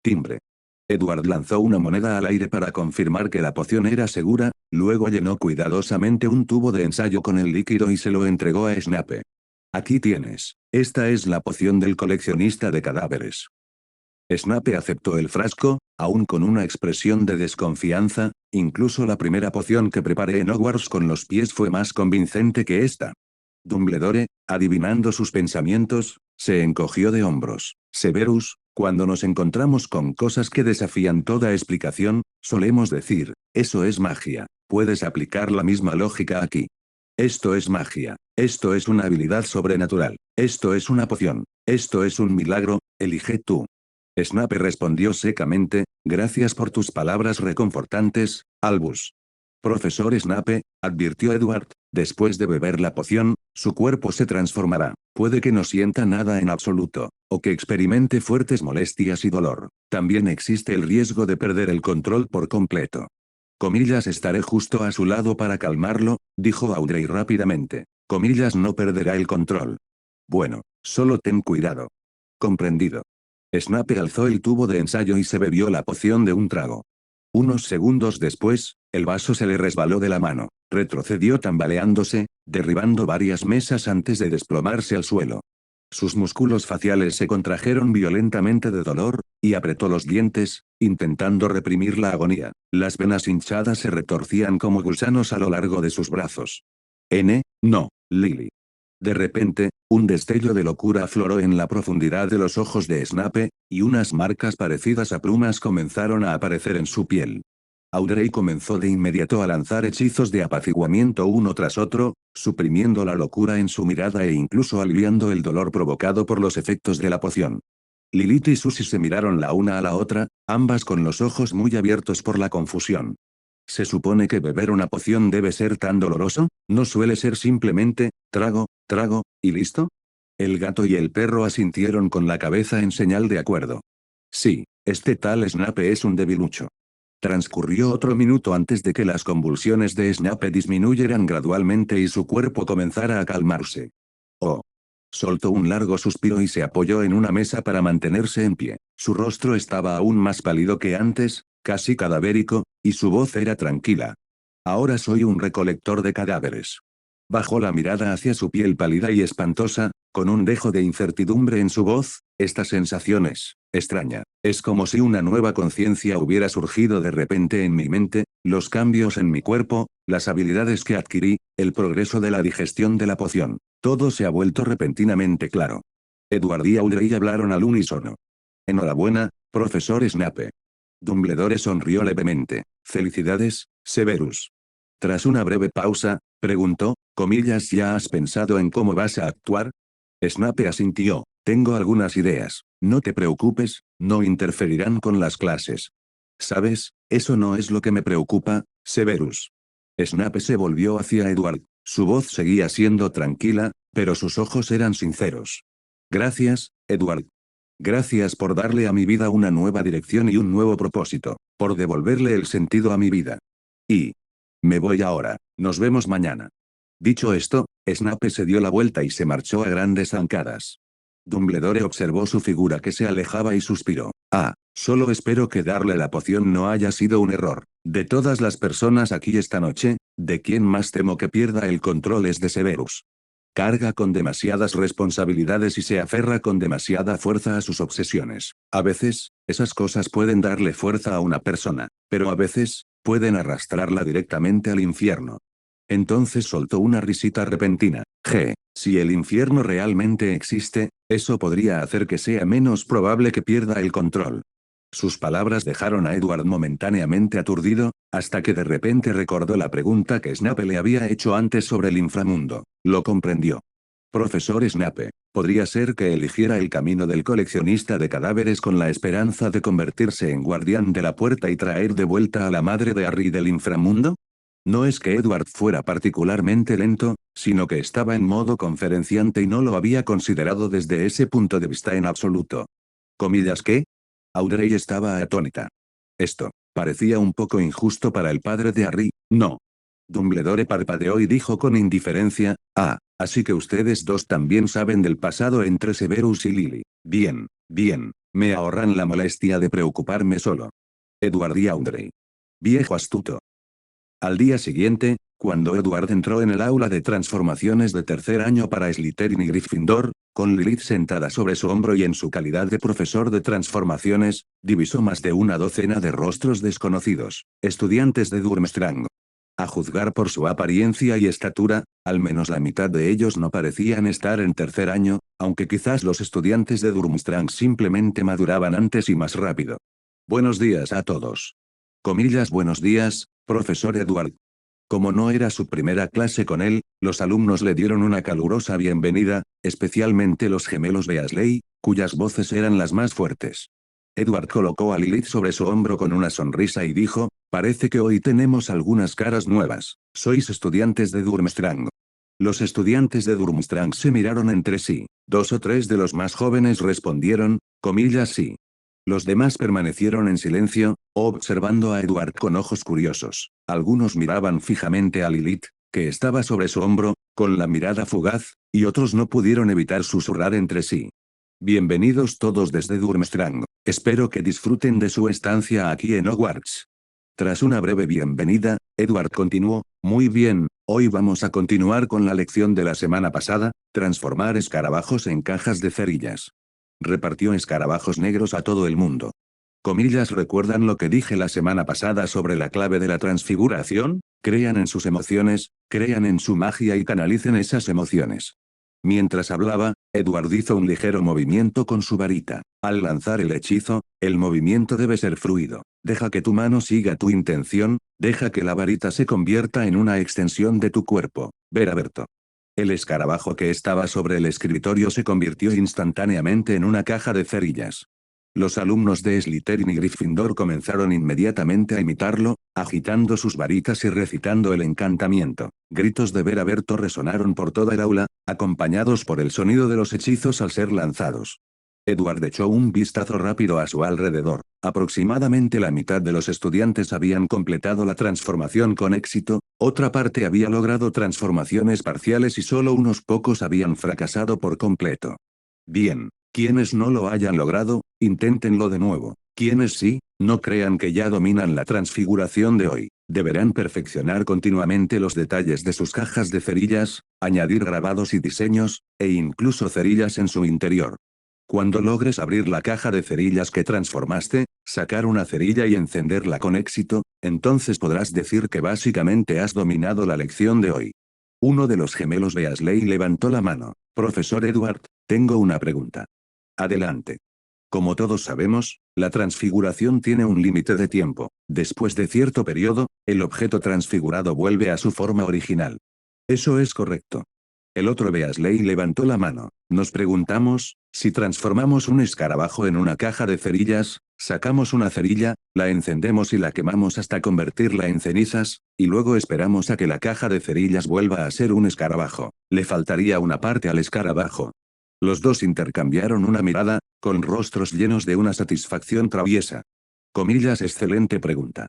Timbre. Edward lanzó una moneda al aire para confirmar que la poción era segura, luego llenó cuidadosamente un tubo de ensayo con el líquido y se lo entregó a Snape. Aquí tienes. Esta es la poción del coleccionista de cadáveres. Snape aceptó el frasco, aún con una expresión de desconfianza, incluso la primera poción que preparé en Hogwarts con los pies fue más convincente que esta. Dumbledore, adivinando sus pensamientos, se encogió de hombros. Severus, cuando nos encontramos con cosas que desafían toda explicación, solemos decir, eso es magia. Puedes aplicar la misma lógica aquí. Esto es magia. Esto es una habilidad sobrenatural. Esto es una poción. Esto es un milagro, elige tú. Snape respondió secamente, gracias por tus palabras reconfortantes, Albus. Profesor Snape, advirtió Edward, después de beber la poción, su cuerpo se transformará. Puede que no sienta nada en absoluto, o que experimente fuertes molestias y dolor. También existe el riesgo de perder el control por completo. Comillas, estaré justo a su lado para calmarlo, dijo Audrey rápidamente. Comillas, no perderá el control. Bueno, solo ten cuidado. Comprendido. Snape alzó el tubo de ensayo y se bebió la poción de un trago. Unos segundos después, el vaso se le resbaló de la mano. Retrocedió tambaleándose, derribando varias mesas antes de desplomarse al suelo. Sus músculos faciales se contrajeron violentamente de dolor, y apretó los dientes, intentando reprimir la agonía. Las venas hinchadas se retorcían como gusanos a lo largo de sus brazos. No, Lily. De repente, un destello de locura afloró en la profundidad de los ojos de Snape, y unas marcas parecidas a plumas comenzaron a aparecer en su piel. Audrey comenzó de inmediato a lanzar hechizos de apaciguamiento uno tras otro, suprimiendo la locura en su mirada e incluso aliviando el dolor provocado por los efectos de la poción. Lilith y Susie se miraron la una a la otra, ambas con los ojos muy abiertos por la confusión. ¿Se supone que beber una poción debe ser tan doloroso? ¿No suele ser simplemente, trago, trago, y listo? El gato y el perro asintieron con la cabeza en señal de acuerdo. Sí, este tal Snape es un debilucho. Transcurrió otro minuto antes de que las convulsiones de Snape disminuyeran gradualmente y su cuerpo comenzara a calmarse. Oh. Soltó un largo suspiro y se apoyó en una mesa para mantenerse en pie. Su rostro estaba aún más pálido que antes, casi cadavérico, y su voz era tranquila. Ahora soy un recolector de cadáveres. Bajó la mirada hacia su piel pálida y espantosa, con un dejo de incertidumbre en su voz. Esta sensación es extraña. Es como si una nueva conciencia hubiera surgido de repente en mi mente, los cambios en mi cuerpo, las habilidades que adquirí, el progreso de la digestión de la poción. Todo se ha vuelto repentinamente claro. Edward y Audrey hablaron al unísono. Enhorabuena, profesor Snape. Dumbledore sonrió levemente. Felicidades, Severus. Tras una breve pausa, preguntó, comillas, ¿ya has pensado en cómo vas a actuar? Snape asintió. Tengo algunas ideas. No te preocupes, no interferirán con las clases. ¿Sabes? Eso no es lo que me preocupa, Severus. Snape se volvió hacia Edward. Su voz seguía siendo tranquila, pero sus ojos eran sinceros. Gracias, Edward. Gracias por darle a mi vida una nueva dirección y un nuevo propósito, por devolverle el sentido a mi vida. Y me voy ahora, nos vemos mañana. Dicho esto, Snape se dio la vuelta y se marchó a grandes zancadas. Dumbledore observó su figura que se alejaba y suspiró. Solo espero que darle la poción no haya sido un error. De todas las personas aquí esta noche, ¿de quién más temo que pierda el control es de Severus? Carga con demasiadas responsabilidades y se aferra con demasiada fuerza a sus obsesiones. A veces, esas cosas pueden darle fuerza a una persona, pero a veces, pueden arrastrarla directamente al infierno. Entonces soltó una risita repentina. Si el infierno realmente existe, eso podría hacer que sea menos probable que pierda el control. Sus palabras dejaron a Edward momentáneamente aturdido, hasta que de repente recordó la pregunta que Snape le había hecho antes sobre el inframundo. Lo comprendió. Profesor Snape, ¿podría ser que eligiera el camino del coleccionista de cadáveres con la esperanza de convertirse en guardián de la puerta y traer de vuelta a la madre de Harry del inframundo? No es que Edward fuera particularmente lento, sino que estaba en modo conferenciante y no lo había considerado desde ese punto de vista en absoluto. ¿Comillas qué? Audrey estaba atónita. Esto parecía un poco injusto para el padre de Harry, ¿no? Dumbledore parpadeó y dijo con indiferencia, así que ustedes dos también saben del pasado entre Severus y Lily. Bien, bien, me ahorran la molestia de preocuparme solo. Edward y Audrey. Viejo astuto. Al día siguiente, cuando Edward entró en el aula de transformaciones de tercer año para Slytherin y Gryffindor, con Lilith sentada sobre su hombro y en su calidad de profesor de transformaciones, divisó más de una docena de rostros desconocidos, estudiantes de Durmstrang. A juzgar por su apariencia y estatura, al menos la mitad de ellos no parecían estar en tercer año, aunque quizás los estudiantes de Durmstrang simplemente maduraban antes y más rápido. Buenos días a todos. Comillas, buenos días, profesor Edward. Como no era su primera clase con él, los alumnos le dieron una calurosa bienvenida, especialmente los gemelos Weasley, cuyas voces eran las más fuertes. Edward colocó a Lilith sobre su hombro con una sonrisa y dijo, parece que hoy tenemos algunas caras nuevas. Sois estudiantes de Durmstrang. Los estudiantes de Durmstrang se miraron entre sí. 2 o 3 de los más jóvenes respondieron, comillas sí. Los demás permanecieron en silencio, observando a Edward con ojos curiosos. Algunos miraban fijamente a Lilith, que estaba sobre su hombro, con la mirada fugaz, y otros no pudieron evitar susurrar entre sí. Bienvenidos todos desde Durmstrang. Espero que disfruten de su estancia aquí en Hogwarts. Tras una breve bienvenida, Edward continuó, muy bien, hoy vamos a continuar con la lección de la semana pasada, transformar escarabajos en cajas de cerillas. Repartió escarabajos negros a todo el mundo. Comillas, ¿recuerdan lo que dije la semana pasada sobre la clave de la transfiguración? Crean en sus emociones, crean en su magia y canalicen esas emociones. Mientras hablaba, Edward hizo un ligero movimiento con su varita. Al lanzar el hechizo, el movimiento debe ser fluido. Deja que tu mano siga tu intención, deja que la varita se convierta en una extensión de tu cuerpo. Veraberto. El escarabajo que estaba sobre el escritorio se convirtió instantáneamente en una caja de cerillas. Los alumnos de Slytherin y Gryffindor comenzaron inmediatamente a imitarlo, agitando sus varitas y recitando el encantamiento. Gritos de Veraberto resonaron por toda el aula, acompañados por el sonido de los hechizos al ser lanzados. Edward echó un vistazo rápido a su alrededor. Aproximadamente la mitad de los estudiantes habían completado la transformación con éxito, otra parte había logrado transformaciones parciales y solo unos pocos habían fracasado por completo. Bien, quienes no lo hayan logrado, inténtenlo de nuevo. Quienes sí, no crean que ya dominan la transfiguración de hoy. Deberán perfeccionar continuamente los detalles de sus cajas de cerillas, añadir grabados y diseños, e incluso cerillas en su interior. Cuando logres abrir la caja de cerillas que transformaste, sacar una cerilla y encenderla con éxito, entonces podrás decir que básicamente has dominado la lección de hoy. Uno de los gemelos Weasley levantó la mano. Profesor Edward, tengo una pregunta. Adelante. Como todos sabemos, la transfiguración tiene un límite de tiempo. Después de cierto periodo, el objeto transfigurado vuelve a su forma original. Eso es correcto. El otro Weasley levantó la mano. Nos preguntamos, si transformamos un escarabajo en una caja de cerillas, sacamos una cerilla, la encendemos y la quemamos hasta convertirla en cenizas, y luego esperamos a que la caja de cerillas vuelva a ser un escarabajo. Le faltaría una parte al escarabajo. Los dos intercambiaron una mirada, con rostros llenos de una satisfacción traviesa. Comillas, excelente pregunta.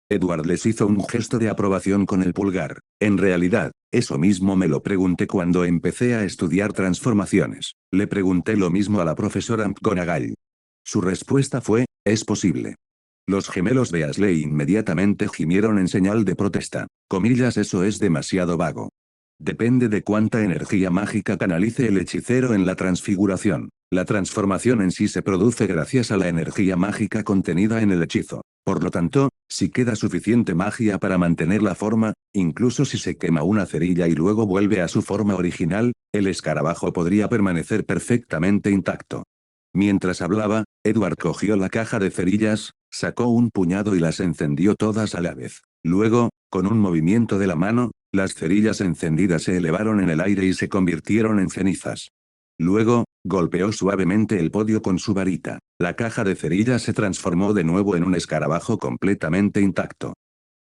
Edward les hizo un gesto de aprobación con el pulgar. En realidad, eso mismo me lo pregunté cuando empecé a estudiar transformaciones. Le pregunté lo mismo a la profesora McGonagall. Su respuesta fue, es posible. Los gemelos Weasley inmediatamente gimieron en señal de protesta. Comillas, eso es demasiado vago. Depende de cuánta energía mágica canalice el hechicero en la transfiguración. La transformación en sí se produce gracias a la energía mágica contenida en el hechizo. Por lo tanto, si queda suficiente magia para mantener la forma, incluso si se quema una cerilla y luego vuelve a su forma original, el escarabajo podría permanecer perfectamente intacto. Mientras hablaba, Edward cogió la caja de cerillas, sacó un puñado y las encendió todas a la vez. Luego, con un movimiento de la mano, las cerillas encendidas se elevaron en el aire y se convirtieron en cenizas. Luego, golpeó suavemente el podio con su varita. La caja de cerillas se transformó de nuevo en un escarabajo completamente intacto.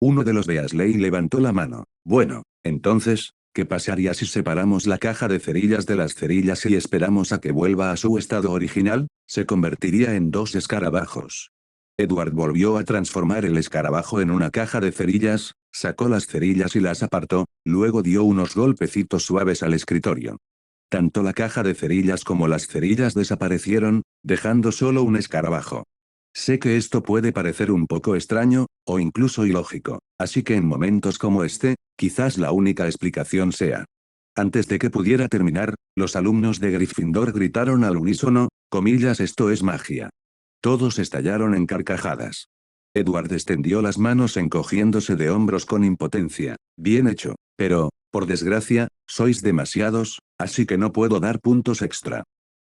Uno de los Weasley levantó la mano. Bueno, entonces, ¿qué pasaría si separamos la caja de cerillas de las cerillas y esperamos a que vuelva a su estado original? Se convertiría en dos escarabajos. Edward volvió a transformar el escarabajo en una caja de cerillas, sacó las cerillas y las apartó, luego dio unos golpecitos suaves al escritorio. Tanto la caja de cerillas como las cerillas desaparecieron, dejando solo un escarabajo. Sé que esto puede parecer un poco extraño, o incluso ilógico, así que en momentos como este, quizás la única explicación sea. Antes de que pudiera terminar, los alumnos de Gryffindor gritaron al unísono, comillas, esto es magia. Todos estallaron en carcajadas. Edward extendió las manos encogiéndose de hombros con impotencia. Bien hecho, pero, por desgracia, sois demasiados, así que no puedo dar puntos extra.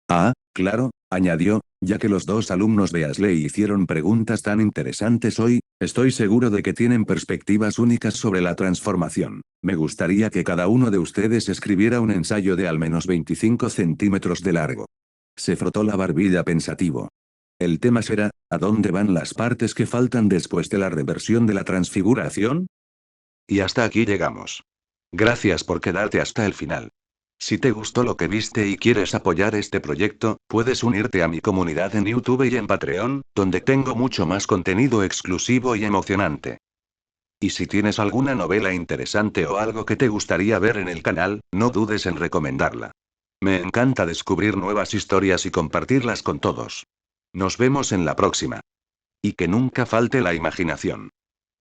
Ah, claro, añadió, ya que los dos alumnos de Weasley hicieron preguntas tan interesantes hoy, estoy seguro de que tienen perspectivas únicas sobre la transformación. Me gustaría que cada uno de ustedes escribiera un ensayo de al menos 25 centímetros de largo. Se frotó la barbilla pensativo. El tema será, ¿a dónde van las partes que faltan después de la reversión de la transfiguración? Y hasta aquí llegamos. Gracias por quedarte hasta el final. Si te gustó lo que viste y quieres apoyar este proyecto, puedes unirte a mi comunidad en YouTube y en Patreon, donde tengo mucho más contenido exclusivo y emocionante. Y si tienes alguna novela interesante o algo que te gustaría ver en el canal, no dudes en recomendarla. Me encanta descubrir nuevas historias y compartirlas con todos. Nos vemos en la próxima. Y que nunca falte la imaginación.